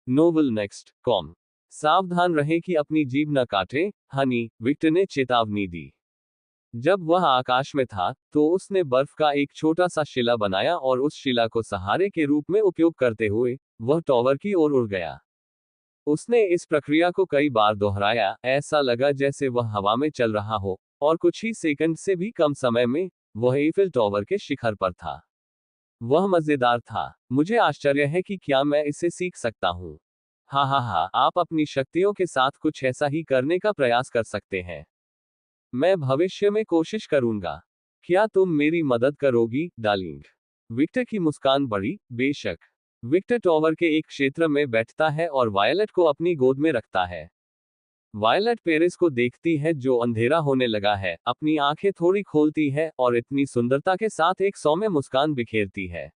Novel next com. सावधान रहें कि अपनी जीभ न काटे, हनी, विक्टर ने चेतावनी दी। जब वह आकाश में था, तो उसने बर्फ का एक छोटा सा शिला बनाया और उस शिला को सहारे के रूप में उपयोग करते हुए, वह टॉवर की ओर उड़ गया। उसने इस प्रक्रिया को कई बार दोहराया, ऐसा लगा जैसे वह हवा में चल रहा हो, और कुछ ही सेकंड से भी कम समय में, वह ईफिल टॉवर के शिखर पर था। वह मजेदार था। मुझे आश्चर्य है कि क्या मैं इसे सीख सकता हूँ। हा, आप अपनी शक्तियों के साथ कुछ ऐसा ही करने का प्रयास कर सकते हैं। मैं भविष्य में कोशिश करूंगा। क्या तुम मेरी मदद करोगी, डार्लिंग? विक्टर की मुस्कान बढ़ी। बेशक। विक्टर टॉवर के एक क्षेत्र में बैठता है और वायलट को अपनी गोद में रखता है। वायलट पेरिस को देखती है जो अंधेरा होने लगा है, अपनी आंखें थोड़ी खोलती है और इतनी सुंदरता के साथ एक सौम्य मुस्कान बिखेरती है।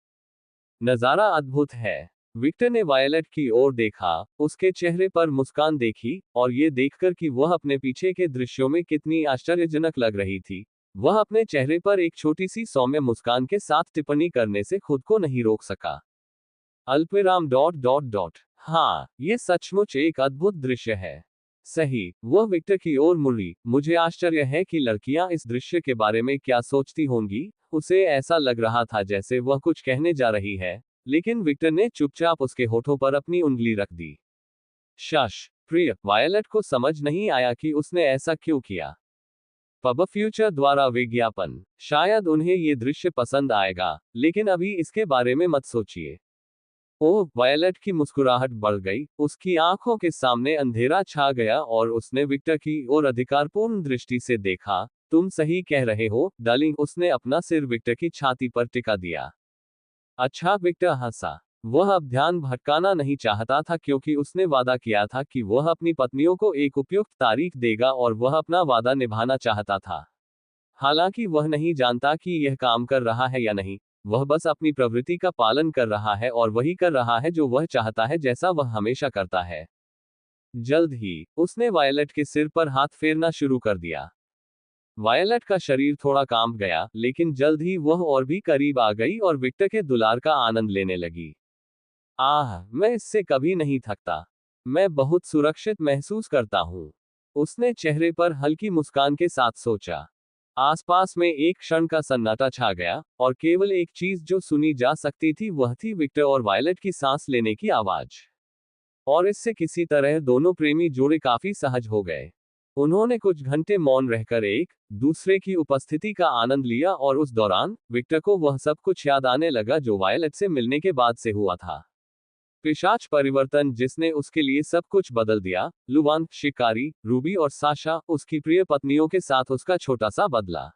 नजारा अद्भुत है। विक्टर ने वायलट की ओर देखा, उसके चेहरे पर मुस्कान देखी, और ये देखकर कि वह अपने पीछे के दृश्यों में कितनी आश्चर्यजनक लग रही थी, वह अपने चेहरे पर एक छोटी सी सौम्य मुस्कान के साथ टिप्पणी करने से खुद को नहीं रोक सका। अल्पविराम डॉट डॉट डॉट। हाँ, ये सचमुच एक अद्भुत दृश्य है। सही। वह विक्टर की ओर मुड़ी। मुझे आश्चर्य है कि लड़कियां इस दृश्य के बारे में क्या सोचती होंगी। उसे ऐसा लग रहा था जैसे वह कुछ कहने जा रही है, लेकिन विक्टर ने चुपचाप उसके होठों पर अपनी उंगली रख दी। शश, प्रिय। वायलट को समझ नहीं आया कि उसने ऐसा क्यों किया। पब फ्यूचर द्वारा विज्ञापन। शायद उन्हें ये दृश्य पसंद आएगा, लेकिन अभी इसके बारे में मत सोचिए। ओह, वायलट की मुस्कुराहट बढ़ गई, उसकी आंखों के सामने अंधेरा छा गया और उसने विक्टर की ओर अधिकारपूर्ण दृष्टि से देखा। तुम सही कह रहे हो, डार्लिंग। उसने अपना सिर विक्टर की छाती पर टिका दिया। अच्छा। विक्टर हंसा। वह अब ध्यान भटकाना नहीं चाहता था क्योंकि उसने वादा किया था कि वह अपनी पत्नियों को एक उपयुक्त तारीख देगा और वह अपना वादा निभाना चाहता था। हालांकि वह नहीं जानता कि यह काम कर रहा है या नहीं, वह बस अपनी प्रवृत्ति का पालन कर रहा है और वही कर रहा है जो वह चाहता है, जैसा वह हमेशा करता है। जल्द ही, उसने वायलट के सिर पर हाथ फेरना शुरू कर दिया। वायलट का शरीर थोड़ा कांप गया, लेकिन जल्द ही वह और भी करीब आ गई और विक्टर के दुलार का आनंद लेने लगी। आह, मैं इससे कभी नहीं थकता। मैं बहुत सुरक्षित महसूस करता हूँ। उसने चेहरे पर हल्की मुस्कान के साथ सोचा। आसपास में एक क्षण का सन्नाटा छा गया, और केवल एक चीज जो सुनी जा सकती थी वह थी विक्टर और वायलट की सांस लेने की आवाज। और इससे किसी तरह दोनों प्रेमी जोड़े काफी सहज हो गए। उन्होंने कुछ घंटे मौन रहकर एक दूसरे की उपस्थिति का आनंद लिया, और उस दौरान विक्टर को वह सब कुछ याद आने लगा जो वायलट से मिलने के बाद से हुआ था। पिशाच परिवर्तन जिसने उसके लिए सब कुछ बदल दिया। लुवान, शिकारी, रूबी और साशा, उसकी प्रिय पत्नियों के साथ उसका छोटा सा बदला।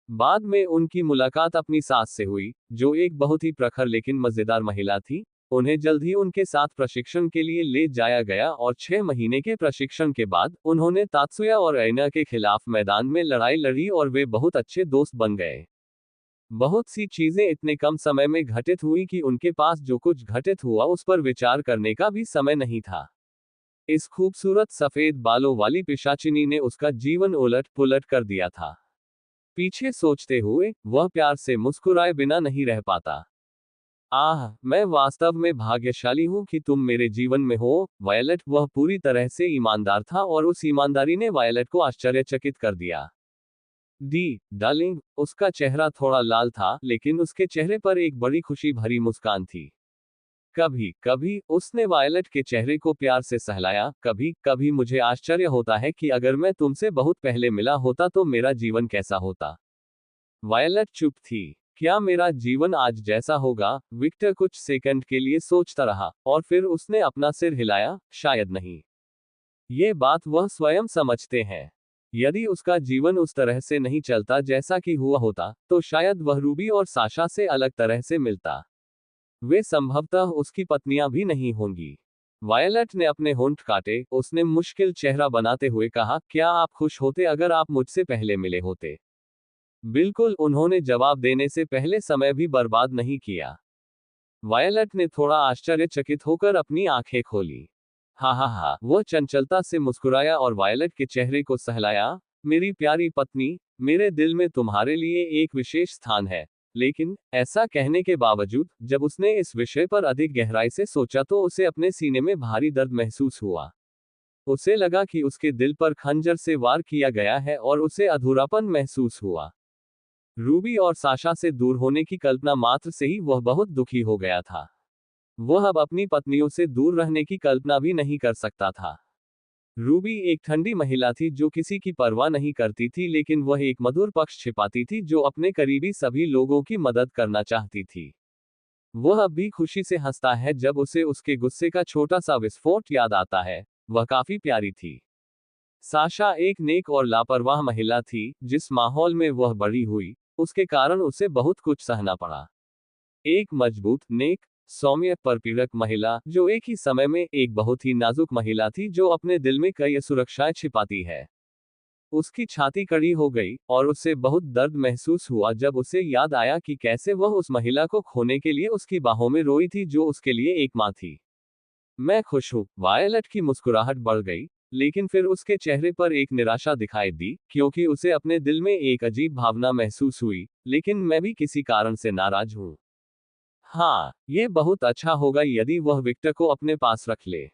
बाद में उनकी मुलाकात अपनी सास से हुई, जो एक बहुत ही प्रखर लेकिन मजेदार महिला थी। उन्हें जल्द ही उनके साथ प्रशिक्षण के लिए ले जाया गया और 6 महीने के प्रशिक्षण के बाद उन्होंने तात्सुया और ऐना के खिलाफ मैदान में लड़ाई लड़ी और वे बहुत अच्छे दोस्त बन गए। बहुत सी चीजें इतने कम समय में घटित हुई कि उनके पास जो कुछ घटित हुआ उस पर विचार करने का भी समय नहीं था। इस खूबसूरत सफेद बालों वाली पिशाचिनी ने उसका जीवन उलट पुलट कर दिया था। पीछे सोचते हुए, वह प्यार से मुस्कुराए बिना नहीं रह पाता। आह, मैं वास्तव में भाग्यशाली हूं कि तुम मेरे जीवन में हो, वायलट। वह पूरी तरह से ईमानदार था और उस ईमानदारी ने वायलट को आश्चर्यचकित कर दिया। डार्लिंग। उसका चेहरा थोड़ा लाल था, लेकिन उसके चेहरे पर एक बड़ी खुशी भरी मुस्कान थी। कभी कभी उसने वायलट के चेहरे को प्यार से सहलाया। कभी कभी मुझे आश्चर्य होता है कि अगर मैं तुमसे बहुत पहले मिला होता तो मेरा जीवन कैसा होता। वायलट चुप थी। क्या मेरा जीवन आज जैसा होगा? विक्टर कुछ सेकंड के लिए सोचता रहा, और फिर उसने अपना सिर हिलाया, शायद नहीं। ये बात वह स्वयं समझते हैं। यदि उसका जीवन उस तरह से नहीं चलता जैसा कि हुआ होता, तो शायद वह रूबी और साशा से अलग तरह से मिलता। वे संभवतः उसकी पत्नियां भी नहीं होंगी। वायलट ने अपने होंठ काटे। उसने मुश्किल चेहरा बनाते हुए कहा, क्या आप खुश होते अगर आप मुझसे पहले मिले होते? बिल्कुल, उन्होंने जवाब देने से पहले समय भी बर्बाद नहीं किया। वायलट ने थोड़ा आश्चर्यचकित होकर अपनी आंखें खोली। हा हा हा, वह चंचलता से मुस्कुराया और वायलट के चेहरे को सहलाया। मेरी प्यारी पत्नी, मेरे दिल में तुम्हारे लिए एक विशेष स्थान है। लेकिन ऐसा कहने के बावजूद, जब उसने इस विषय पर अधिक गहराई से सोचा तो उसे अपने सीने में भारी दर्द महसूस हुआ। उसे लगा कि उसके दिल पर खंजर से वार किया गया है और उसे अधूरापन महसूस हुआ। रूबी और साशा से दूर होने की कल्पना मात्र से ही वह बहुत दुखी हो गया था। वह अब अपनी पत्नियों से दूर रहने की कल्पना भी नहीं कर सकता था। रूबी एक ठंडी महिला थी जो किसी की परवाह नहीं करती थी, लेकिन वह एक मधुर पक्ष छिपाती थी जो अपने करीबी सभी लोगों की मदद करना चाहती थी। वह अब भी खुशी से हंसता है जब उसे उसके गुस्से का छोटा सा विस्फोट याद आता है। वह काफी प्यारी थी। साशा एक नेक और लापरवाह महिला थी। जिस माहौल में वह बड़ी हुई, उसके कारण उसे बहुत कुछ सहना पड़ा। एक मजबूत, नेक, सौम्य परपीड़क महिला जो एक ही समय में एक बहुत ही नाजुक महिला थी जो अपने दिल में कई असुरक्षाएं छिपाती है। उसकी छाती कड़ी हो गई और उसे बहुत दर्द महसूस हुआ जब उसे याद आया कि कैसे वह उस महिला को खोने के लिए उसकी बाहों में रोई थी जो उसके लिए एक मां थी। मैं खुश हूं। वायलट की मुस्कुराहट बढ़ गई, लेकिन फिर उसके चेहरे पर एक निराशा दिखाई दी, क्योंकि उसे अपने दिल में एक अजीब भावना महसूस हुई। लेकिन मैं भी किसी कारण से नाराज हूं। हाँ, ये बहुत अच्छा होगा यदि वह विक्टर को अपने पास रख ले।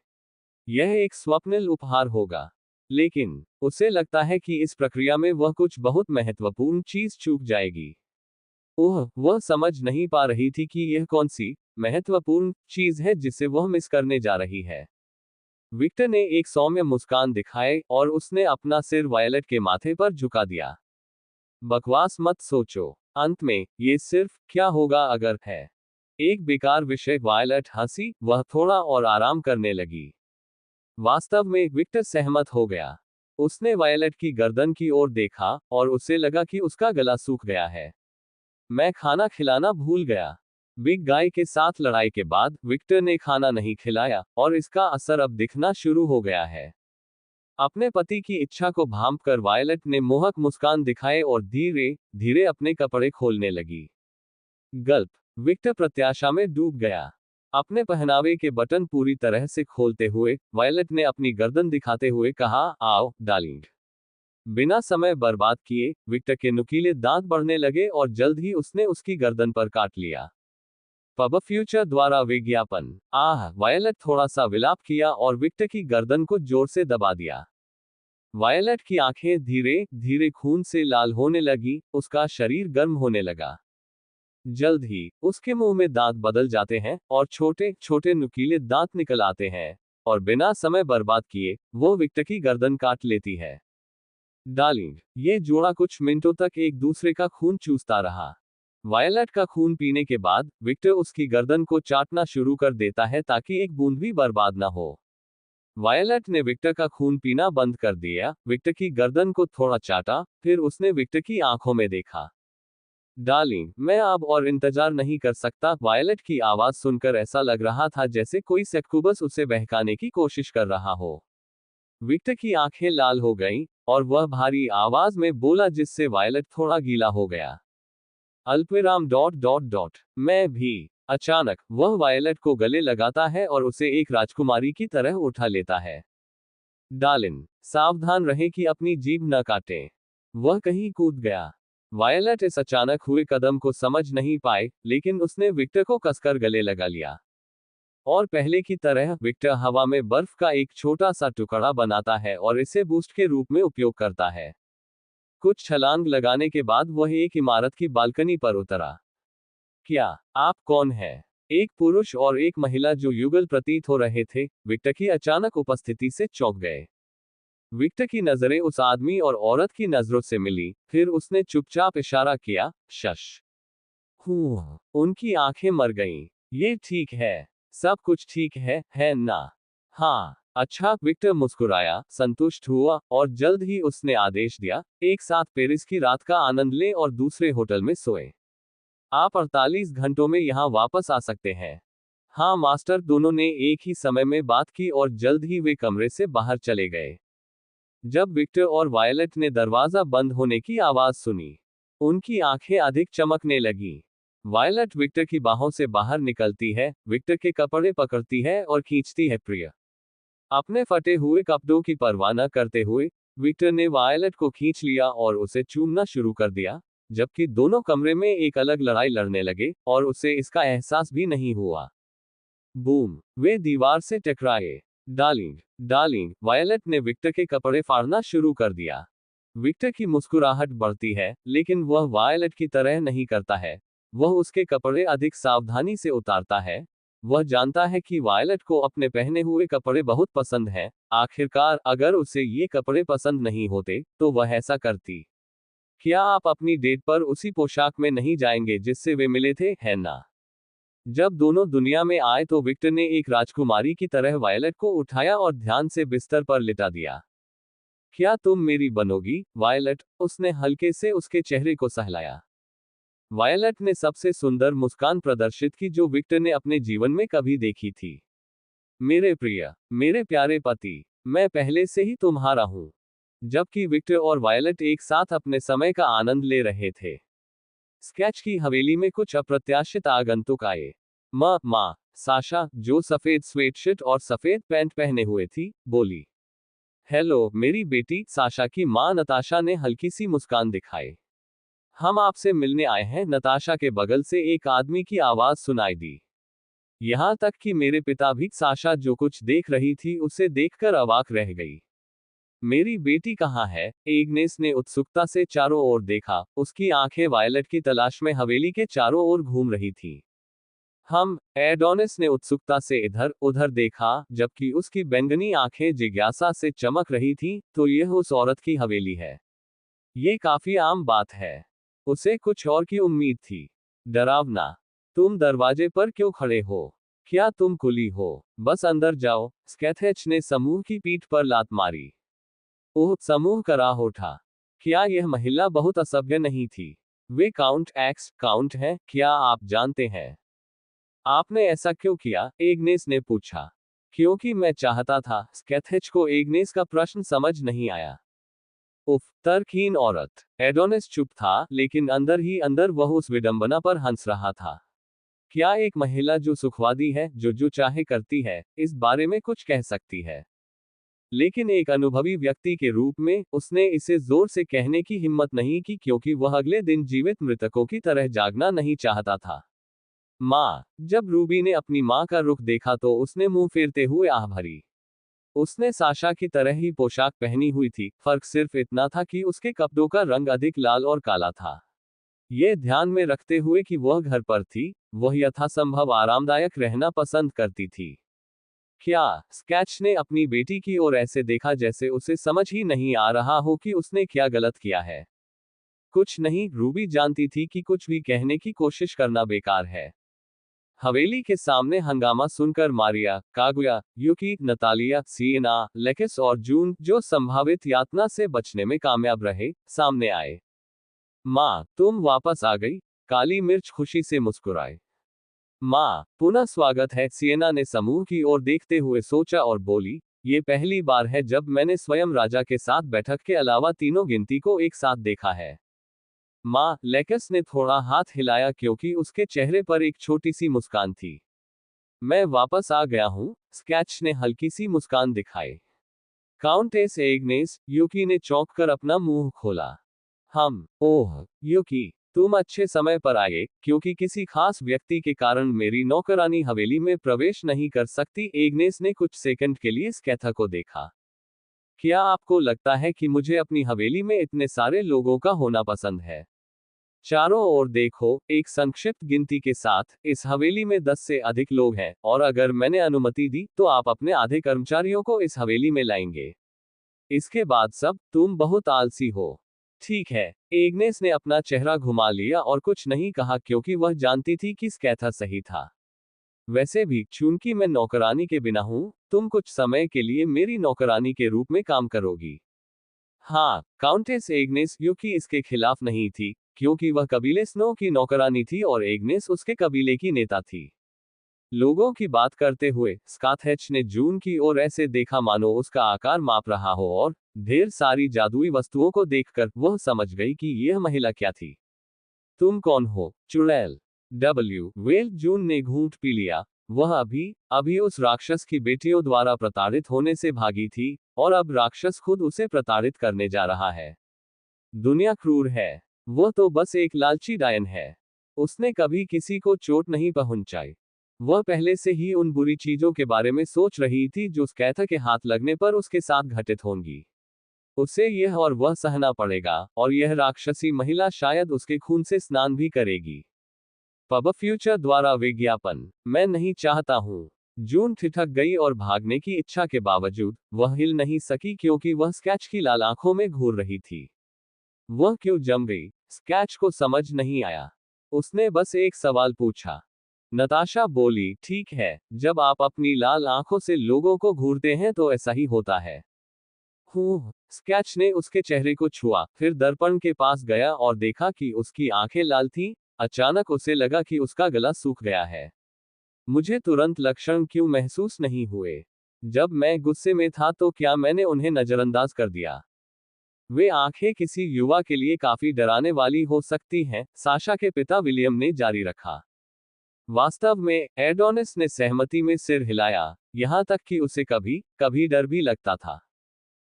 यह एक स्वप्निल उपहार होगा। लेकिन उसे लगता है कि इस प्रक्रिया में वह कुछ बहुत महत्वपूर्ण चीज चूक जाएगी। ओह, वह समझ नहीं पा रही थी कि यह कौन सी महत्वपूर्ण चीज है जिसे वह मिस करने जा रही है। विक्टर ने एक सौम्य मुस्कान दिखाए और उसने अपना सिर वायलट के माथे पर झुका दिया। बकवास मत सोचो। अंत में, ये सिर्फ क्या होगा अगर है एक बेकार विषय। वायलट हंसी। वह थोड़ा और आराम करने लगी। वास्तव में विक्टर सहमत हो गया। उसने वायलट की गर्दन की ओर देखा और उसे लगा कि उसका गला सूख गया है। मैं खाना खिलाना भूल गया। बिग गाय के साथ लड़ाई के बाद विक्टर ने खाना नहीं खिलाया और इसका असर अब दिखना शुरू हो गया है। अपने पति की इच्छा को भांपकर वायलट ने मोहक मुस्कान दिखाए और धीरे धीरे अपने कपड़े खोलने लगी। गल्प। विक्टर प्रत्याशा में डूब गया। अपने पहनावे के बटन पूरी तरह से खोलते हुए वायलट ने अपनी गर्दन दिखाते हुए कहा, आओ डार्लिंग। बिना समय बर्बाद किए विक्टर के नुकीले दांत बढ़ने लगे और जल्द ही उसने उसकी गर्दन पर काट लिया। पब फ्यूचर द्वारा विज्ञापन। आह, वायलट थोड़ा सा विलाप किया और विक्टर की गर्दन को जोर से दबा दिया। वायलट की आंखें धीरे धीरे खून से लाल होने लगी, उसका शरीर गर्म होने लगा। जल्द ही उसके मुंह में दांत बदल जाते हैं और छोटे छोटे नुकीले दांत निकल आते हैं, और बिना समय बर्बाद किए वो विक्टर की गर्दन काट लेती है। डार्लिंग, ये जोड़ा कुछ मिनटों तक एक दूसरे का खून चूसता रहा। वायलट का खून पीने के बाद विक्टर उसकी गर्दन को चाटना शुरू कर देता है ताकि एक बूंद भी बर्बाद ना हो। वायलट ने विक्टर का खून पीना बंद कर दिया, विक्टर की गर्दन को थोड़ा चाटा, फिर उसने विक्टर की आंखों में देखा। डार्लिंग, मैं अब और इंतजार नहीं कर सकता। वायलट की आवाज सुनकर ऐसा लग रहा था जैसे कोई सक्कुबस उसे बहकाने की कोशिश कर रहा हो। विक्टर की आंखें लाल हो गईं, और वह भारी आवाज में बोला जिससे वायलट थोड़ा गीला हो गया। अल्पविराम डॉट डॉट डॉट मैं भी। अचानक वह वायलट को गले लगाता है और उसे एक राजकुमारी की तरह उठा लेता है। डार्लिन, सावधान रहें कि अपनी जीभ न काटें। वह कहीं कूद गया। वायलट इस अचानक हुए कदम को समझ नहीं पाए, लेकिन उसने विक्टर को कसकर गले लगा लिया। और पहले की तरह विक्टर हवा में बर्फ का एक छोटा सा टुकड़ा बनाता है और इसे बूस्ट के रूप में उपयोग करता है। कुछ छलांग लगाने के बाद वह एक इमारत की बालकनी पर उतरा। क्या आप कौन है? एक पुरुष और एक महिला जो युगल प्रतीत हो रहे थे, विक्टर की अचानक उपस्थिति से चौंक गए। विक्टर की नजरें उस आदमी और औरत की नजरों से मिली, फिर उसने चुपचाप इशारा किया, शश। उनकी आंखें मर गईं। ये ठीक है। सब कुछ ठीक है ना? हाँ। अच्छा, विक्टर मुस्कुराया, संतुष्ट हुआ, और जल्द ही उसने आदेश दिया, एक साथ पेरिस की रात का आनंद लें और दूसरे होटल में सोएं। आप 48 घंटों में यहाँ वापस आ सकते हैं। हाँ मास्टर। दोनों ने एक ही समय में बात की और जल्द ही वे कमरे से बाहर चले गए। जब विक्टर और वायलट ने दरवाजा बंद होने की आवाज सुनी, उनकी आंखें अधिक चमकने लगीं। वायलट विक्टर की बाहों से बाहर निकलती है, विक्टर के कपड़े पकड़ती है और खींचती है। प्रिय। अपने फटे हुए कपड़ों की परवाह न करते हुए विक्टर ने वायलट को खींच लिया और उसे चूमना शुरू कर दिया, जबकि दोनों कमरे में एक अलग लड़ाई लड़ने लगे और उसे इसका एहसास भी नहीं हुआ। बूम! वे दीवार से टकराए। डार्लिंग, डार्लिंग, वायलट ने विक्टर के कपड़े फाड़ना शुरू कर दिया। विक्टर की मुस्कुराहट बढ़ती है, लेकिन वह वायलट की तरह नहीं करता है। वह उसके कपड़े अधिक सावधानी से उतारता है। वह जानता है कि वायलट को अपने पहने हुए कपड़े बहुत पसंद हैं। आखिरकार, अगर उसे ये कपड़े पसंद नहीं होते, तो वह ऐसा करती। क्या आप अपनी डेट पर उसी पोशाक में नहीं जाएंगे जिससे वे मिले थे, है ना? जब दोनों दुनिया में आए तो विक्टर ने एक राजकुमारी की तरह वायलट को उठाया और ध्यान से बिस्तर पर लिटा दिया। क्या तुम मेरी बनोगी, वायलट? उसने हल्के से उसके चेहरे को सहलाया। वायलट ने सबसे सुंदर मुस्कान प्रदर्शित की जो विक्टर ने अपने जीवन में कभी देखी थी। मेरे प्रिय, मेरे प्यारे पति, मैं पहले से ही तुम्हारा हूं। जबकि विक्टर और वायलट एक साथ अपने समय का आनंद ले रहे थे, स्केच की हवेली में कुछ अप्रत्याशित आगंतुक आए। माँ साशा, जो सफेद स्वेटशर्ट और सफेद पैंट पहने हुए थी, बोली। हेलो मेरी बेटी, साशा की माँ नताशा ने हल्की सी मुस्कान दिखाई। हम आपसे मिलने आए हैं। नताशा के बगल से एक आदमी की आवाज सुनाई दी। यहाँ तक कि मेरे पिता भी। साशा जो कुछ देख रही थी उसे देखकर अवाक रह गई। मेरी बेटी कहाँ है? एग्नेस ने उत्सुकता से चारों ओर देखा। उसकी आंखें वायलट की तलाश में हवेली के चारों ओर घूम रही थी। एडोनिस ने उत्सुकता से इधर उधर देखा, जबकि उसकी बैंगनी आंखें जिज्ञासा से चमक रही थीं, तो यह उस औरत की हवेली है। ये काफी आम बात है। उसे कुछ और की उम्मीद थी। डरावना। तुम दरवाजे पर क्यों खड़े हो? क्या तुम कुली हो? बस अंदर जाओ। स्कैथेच ने समूह की पीठ पर लात मारी। ओह, समूह कराह उठा। क्या यह महिला बहुत असभ्य नहीं थी? वे काउंट है, क्या आप जानते हैं? आपने ऐसा क्यों किया? एग्नेस ने पूछा। क्योंकि मैं चाहता था। स्कैथेच को एग्नेस का प्रश्न समझ नहीं आया। उफ, तर्कहीन औरत। एडोनिस चुप था, लेकिन अंदर ही अंदर वह उस विडंबना पर हंस रहा था। क्या एक महिला जो सुखवादी है, जो चाहे करती है, इस बारे में कुछ कह सकती है? लेकिन एक अनुभवी व्यक्ति के रूप में, उसने इसे जोर से कहने की हिम्मत नहीं की क्योंकि वह अगले दिन जीवित मृतकों की तरह जागना नहीं चाहता था। माँ। जब रूबी ने अपनी माँ का रुख देखा तो उसने मुंह फेरते हुए आह भरी। उसने साशा की तरह ही पोशाक पहनी हुई थी, फर्क सिर्फ इतना था कि उसके कपड़ों का रंग अधिक लाल और काला था। ये ध्यान में रखते हुए कि वह घर पर थी, वह यथासंभव आरामदायक रहना पसंद करती थी। क्या? स्केच ने अपनी बेटी की ओर ऐसे देखा जैसे उसे समझ ही नहीं आ रहा हो कि उसने क्या गलत किया है। कुछ नहीं। रूबी जानती थी कि कुछ भी कहने की कोशिश करना बेकार है। हवेली के सामने हंगामा सुनकर मारिया, कागुया, यूकी, नतालिया, सिएना, लेकिस और जून, जो संभावित यातना से बचने में कामयाब रहे, सामने आए। माँ, तुम वापस आ गई? काली मिर्च खुशी से मुस्कुराए। माँ, पुनः स्वागत है। सिएना ने समूह की ओर देखते हुए सोचा और बोली, ये पहली बार है जब मैंने स्वयं राजा के साथ बैठक के अलावा तीनों गिनती को एक साथ देखा है। माँ, लेकस ने थोड़ा हाथ हिलाया क्योंकि उसके चेहरे पर एक छोटी सी मुस्कान थी। मैं वापस आ गया हूँ। स्केच ने हल्की सी मुस्कान दिखाई। काउंटेस एग्नेस, यूकी ने चौंक कर अपना मुंह खोला। ओह, यूकी, तुम अच्छे समय पर आए, क्योंकि किसी खास व्यक्ति के कारण मेरी नौकरानी हवेली में प्रवेश नहीं कर सकती। एग्नेस ने कुछ सेकंड के लिए स्कैथा को देखा। क्या आपको लगता है कि मुझे अपनी हवेली में इतने सारे लोगों का होना पसंद है? चारों ओर देखो। एक संक्षिप्त गिनती के साथ, इस हवेली में 10 से अधिक लोग हैं, और अगर मैंने अनुमति दी तो आप अपने आधे कर्मचारियों को इस हवेली में लाएंगे। इसके बाद सब, तुम बहुत आलसी हो। ठीक है। एग्नेस ने अपना चेहरा घुमा लिया और कुछ नहीं कहा, क्योंकि वह जानती थी कि स्कैथर सही था। वैसे भी, चूंकि मैं नौकरानी के बिना हूं, तुम कुछ समय के लिए मेरी नौकरानी के रूप में काम करोगी। हाँ, काउंटेस एग्नेस यूकी इसके खिलाफ नहीं थी, क्योंकि वह कबीले स्नो की नौकरानी थी और एग्नेस उसके कबीले की नेता थी। लोगों की बात करते हुए, स्कॉथहेच ने जून की ओर ऐसे देखा मानो उसका आकार माप रहा हो, और ढेर सारी जादुई वस्तुओं को देखकर वह समझ गई कि यह महिला क्या थी। तुम कौन हो, चुड़ैल? वेल, जून ने घूंट पी लिया। वह अभी अभी उस राक्षस की बेटियों द्वारा प्रताड़ित होने से भागी थी, और अब राक्षस खुद उसे प्रताड़ित करने जा रहा है। दुनिया क्रूर है। वह तो बस एक लालची डायन है। उसने कभी किसी को चोट नहीं पहुंचाई। वह पहले से ही उन बुरी चीजों के बारे में सोच रही थी जो स्कैथर के हाथ लगने पर उसके साथ घटित होंगी। उसे यह और वह सहना पड़ेगा, और यह राक्षसी महिला शायद उसके खून से स्नान भी करेगी। पब फ्यूचर द्वारा विज्ञापन। मैं नहीं चाहता हूं। जून ठिठक गई और भागने की इच्छा के बावजूद वह हिल नहीं सकी, क्योंकि वह स्कैच की लाल आंखों में घूर रही थी। वह क्यों जम गई, स्कैच को समझ नहीं आया। उसने बस एक सवाल पूछा। नताशा बोली, ठीक है, जब आप अपनी लाल आंखों से लोगों को घूरते हैं तो ऐसा ही होता है। स्कैच ने उसके चेहरे को छुआ, फिर दर्पण के पास गया और देखा कि उसकी आंखें लाल थीं। अचानक उसे लगा कि उसका गला सूख गया है। मुझे तुरंत लक्षण क्यों महसूस नहीं हुए? जब मैं गुस्से में था तो क्या मैंने उन्हें नजरअंदाज कर दिया? वे आंखें किसी युवा के लिए काफी डराने वाली हो सकती हैं, साशा के पिता विलियम ने जारी रखा। वास्तव में, एडोनिस ने सहमति में सिर हिलाया, यहां तक कि उसे कभी कभी डर भी लगता था।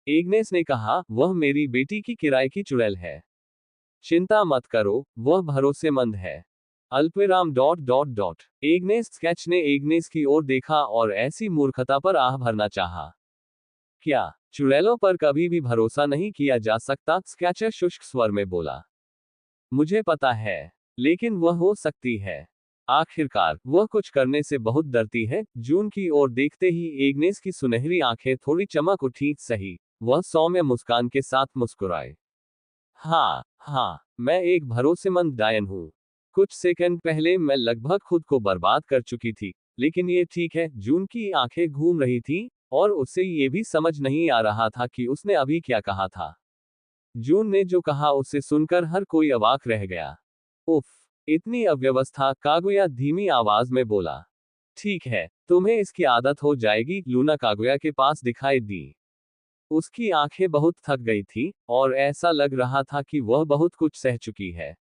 एग्नेस ने कहा, वह मेरी बेटी की किराए की चुड़ैल है। चिंता मत करो, वह भरोसेमंद है। अल्पविराम dot dot dot. Agnes sketch ने एग्नेस की ओर देखा और ऐसी मूर्खता पर आह भरना चाहा। क्या चुड़ैलों पर कभी भी भरोसा नहीं किया जा सकता? स्केचर शुष्क स्वर में बोला। मुझे पता है, लेकिन वह हो सकती है। आखिरकार, वह कुछ करने से बहुत डरती है। जून की ओर देखते ही एग्नेस की सुनहरी आंखें थोड़ी चमक उठी। सही, वह सौम्य मुस्कान के साथ मुस्कुराए। हाँ हाँ, मैं एक भरोसेमंद डायन हूँ। कुछ सेकंड पहले मैं लगभग खुद को बर्बाद कर चुकी थी, लेकिन ये ठीक है। जून की आंखें घूम रही थीं, और उसे ये भी समझ नहीं आ रहा था कि उसने अभी क्या कहा था। जून ने जो कहा उसे सुनकर हर कोई अवाक रह गया। उफ, इतनी अव्यवस्था, कागुया धीमी आवाज में बोला। ठीक है, तुम्हें इसकी आदत हो जाएगी, लूना कागुया के पास दिखाई दी। उसकी आंखें बहुत थक गई थी, और ऐसा लग रहा था कि वह बहुत कुछ सह चुकी है।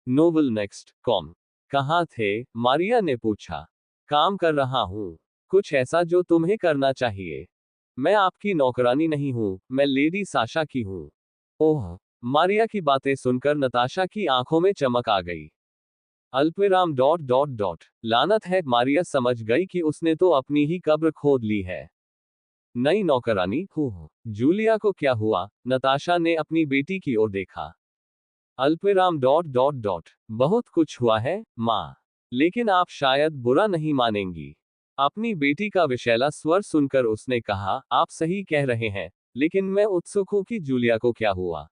नोवेल नेक्स्ट कॉम। कहाँ थे? मारिया ने पूछा। काम कर रहा हूँ। कुछ ऐसा जो तुम्हें करना चाहिए। मैं आपकी नौकरानी नहीं हूँ, मैं लेडी साशा की हूँ। ओह! मारिया की बातें सुनकर नताशा की आंखों में चमक आ गई। अल्पविराम डॉट डॉट डॉट। लानत है, मारिया समझ गई कि उसने तो अपनी ही कब्र खोद ली है। नई नौकरानी? जूलिया को क्या हुआ? नताशा ने अपनी बेटी की ओर देखा। अल्पविराम डॉट डॉट डॉट। बहुत कुछ हुआ है, माँ। लेकिन आप शायद बुरा नहीं मानेंगी। अपनी बेटी का विशैला स्वर सुनकर उसने कहा, आप सही कह रहे हैं, लेकिन मैं उत्सुक हूं कि जूलिया को क्या हुआ।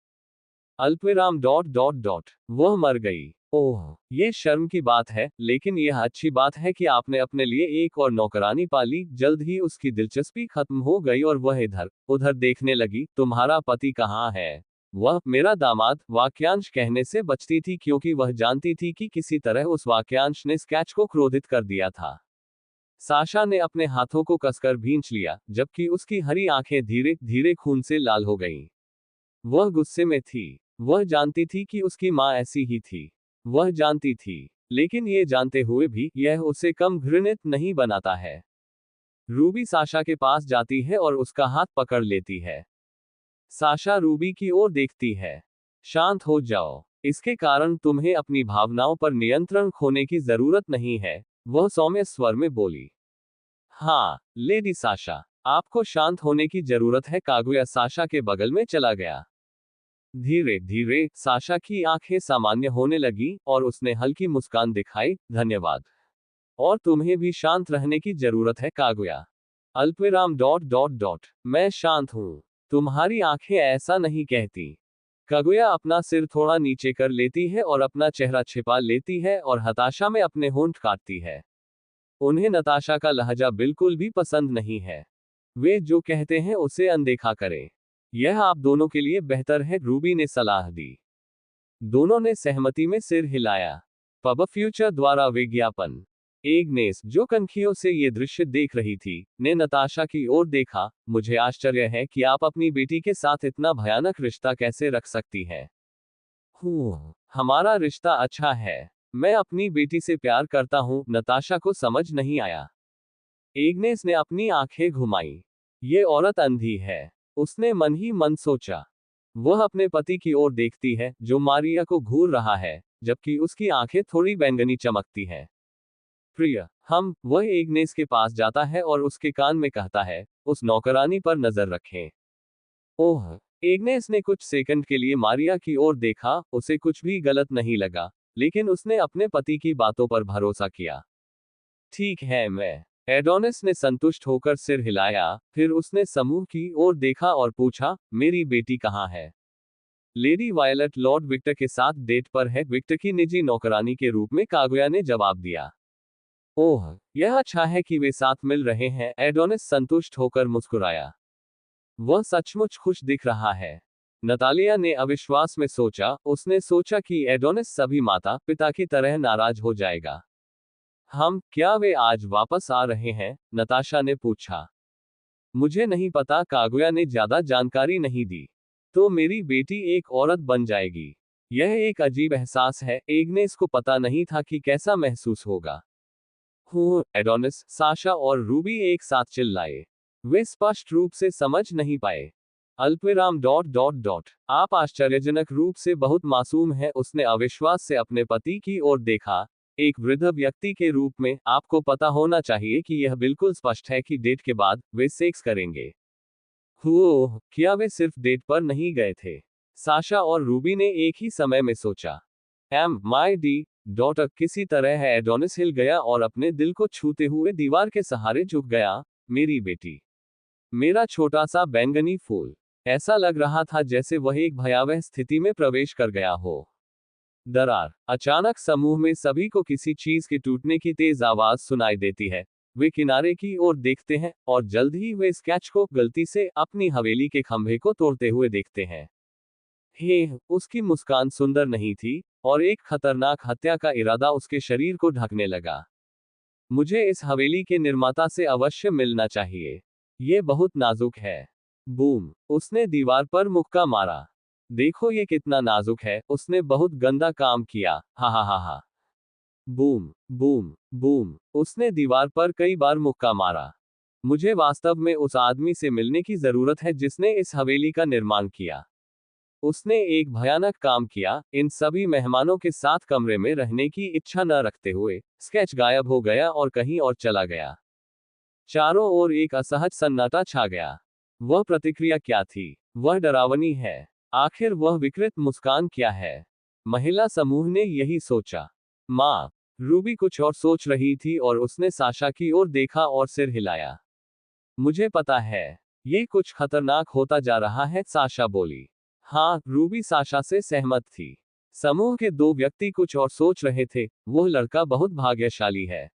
अल्पविराम डॉट डॉट डॉट। वह मर गई। ओह, ये शर्म की बात है, लेकिन यह अच्छी बात है कि आपने अपने लिए एक और नौकरानी पाली। जल्द ही उसकी दिलचस्पी खत्म हो गई और वह इधर उधर देखने लगी। तुम्हारा पति कहाँ है? वह मेरा दामाद, वाक्यांश कहने से बचती थी, क्योंकि वह जानती थी कि किसी तरह उस वाक्यांश ने स्केच को क्रोधित कर दिया था। साशा ने अपने हाथों को कसकर भींच लिया, जबकि उसकी हरी आंखें धीरे धीरे खून से लाल हो गईं। वह गुस्से में थी। वह जानती थी कि उसकी माँ ऐसी ही थी। वह जानती थी, लेकिन ये जानते हुए भी यह उसे कम घृणित नहीं बनाता है। रूबी साशा के पास जाती है और उसका हाथ पकड़ लेती है। साशा रूबी की ओर देखती है। शांत हो जाओ। इसके कारण तुम्हें अपनी भावनाओं पर नियंत्रण खोने की जरूरत नहीं है, वह सौम्य स्वर में बोली। हाँ, लेडी साशा, आपको शांत होने की जरूरत है। कागुया साशा के बगल में चला गया। धीरे धीरे साशा की आंखें सामान्य होने लगी और उसने हल्की मुस्कान दिखाई। धन्यवाद। और तुम्हें भी शांत रहने की जरूरत है कागुया। अल्पविराम डॉट डॉट डॉट। मैं शांत हूं। तुम्हारी आंखें ऐसा नहीं कहती। कागुया अपना सिर थोड़ा नीचे कर लेती है और अपना चेहरा छिपा लेती है और हताशा में अपने होंठ काटती है। उन्हें नताशा का लहजा बिल्कुल भी पसंद नहीं है। वे जो कहते हैं उसे अनदेखा करें। यह आप दोनों के लिए बेहतर है, रूबी ने सलाह दी। दोनों ने सहमति में सिर हिलाया। पब फ्यूचर द्वारा विज्ञापन। एग्नेस, जो कनखियों से ये दृश्य देख रही थी, ने नताशा की ओर देखा। मुझे आश्चर्य है कि आप अपनी बेटी के साथ इतना भयानक रिश्ता कैसे रख सकती हैं। हमारा रिश्ता अच्छा है। मैं अपनी बेटी से प्यार करता हूं। नताशा को समझ नहीं आया। एग्नेस ने अपनी आंखें घुमाई। ये औरत अंधी है, उसने मन ही मन सोचा। वह अपने पति की ओर देखती है, जो मारिया को घूर रहा है, जबकि उसकी आंखें थोड़ी बैंगनी चमकती हैं। प्रिय, वह एग्नेस के पास जाता है और उसके कान में कहता है, उस नौकरानी पर नजर रखें। ओह। एग्नेस ने कुछ सेकंड के लिए मारिया की ओर देखा। उसे कुछ भी गलत नहीं लगा, लेकिन उसने अपने पति की बातों पर भरोसा किया। ठीक है, मैं। एडोनिस ने संतुष्ट होकर सिर हिलाया। फिर उसने समूह की ओर देखा और पूछा, मेरी बेटी कहाँ है? लेडी वायलट लॉर्ड विक्टर के साथ डेट पर है, विक्टर की निजी नौकरानी के रूप में कागुया ने जवाब दिया। ओह, यह अच्छा है कि वे साथ मिल रहे हैं। एडोनिस संतुष्ट होकर मुस्कुराया। वह सचमुच खुश दिख रहा है। नतालिया ने अविश्वास में सोचा। उसने सोचा कि एडोनिस सभी माता पिता की तरह नाराज हो जाएगा। क्या वे आज वापस आ रहे हैं? नताशा ने पूछा। मुझे नहीं पता, कागुया ने ज्यादा जानकारी नहीं दी। तो मेरी बेटी एक औरत बन जाएगी। यह एक अजीब एहसास है। एग्नेस को पता नहीं था कि कैसा महसूस होगा। एडोनिस, साशा और रूबी एक साथ चिल्लाए। वे स्पष्ट रूप से समझ नहीं पाए। अल्पविराम डॉट डॉट डॉट। आप आश्चर्यजनक रूप से बहुत मासूम हैं। उसने अविश्वास से अपने पति की ओर देखा। एक वृद्ध व्यक्ति के रूप में, आपको पता होना चाहिए कि यह बिल्कुल स्पष्ट है कि डेट के बाद वे सेक्स करेंगे। क्या वे सिर्फ डेट पर नहीं गए थे? साशा और रूबी ने एक ही समय में सोचा। My D daughter. किसी तरह एडोनिस हिल गया और अपने दिल को छूते हुए दीवार के सहारे झुक गया। मेरी बेटी, मेरा छोटा सा बैंगनी फूल। ऐसा लग रहा था जैसे वह एक भयावह स्थिति में प्रवेश कर गया हो। दरार। अचानक समूह में सभी को किसी चीज के टूटने की तेज आवाज सुनाई देती है। वे किनारे की ओर देखते हैं और जल्द ही वे स्केच को गलती से अपनी हवेली के खंभे को तोड़ते हुए देखते हैं। उसकी मुस्कान सुंदर नहीं थी और एक खतरनाक हत्या का इरादा उसके शरीर को ढकने लगा। मुझे इस हवेली के निर्माता से अवश्य मिलना चाहिए। ये बहुत नाजुक है। बूम। उसने दीवार पर मुक्का मारा। देखो ये कितना नाजुक है। उसने बहुत गंदा काम किया। हा हा हा हा। Boom boom boom. उसने दीवार पर कई बार मुक्का मारा। मुझे वास्तव में उस आदमी से मिलने की जरूरत है जिसने इस हवेली का निर्माण किया। उसने एक भयानक काम किया। इन सभी मेहमानों के साथ कमरे में रहने की इच्छा न रखते हुए, स्केच गायब हो गया और कहीं और चला गया। चारों ओर एक असहज सन्नाटा छा गया। वह प्रतिक्रिया क्या थी? वह डरावनी है। आखिर वह विकृत मुस्कान क्या है? महिला समूह ने यही सोचा। माँ। रूबी कुछ और सोच रही थी और उसने साशा की ओर देखा और सिर हिलाया। मुझे पता है, ये कुछ खतरनाक होता जा रहा है, साशा बोली। हाँ, रूबी साशा से सहमत थी। समूह के दो व्यक्ति कुछ और सोच रहे थे। वह लड़का बहुत भाग्यशाली है।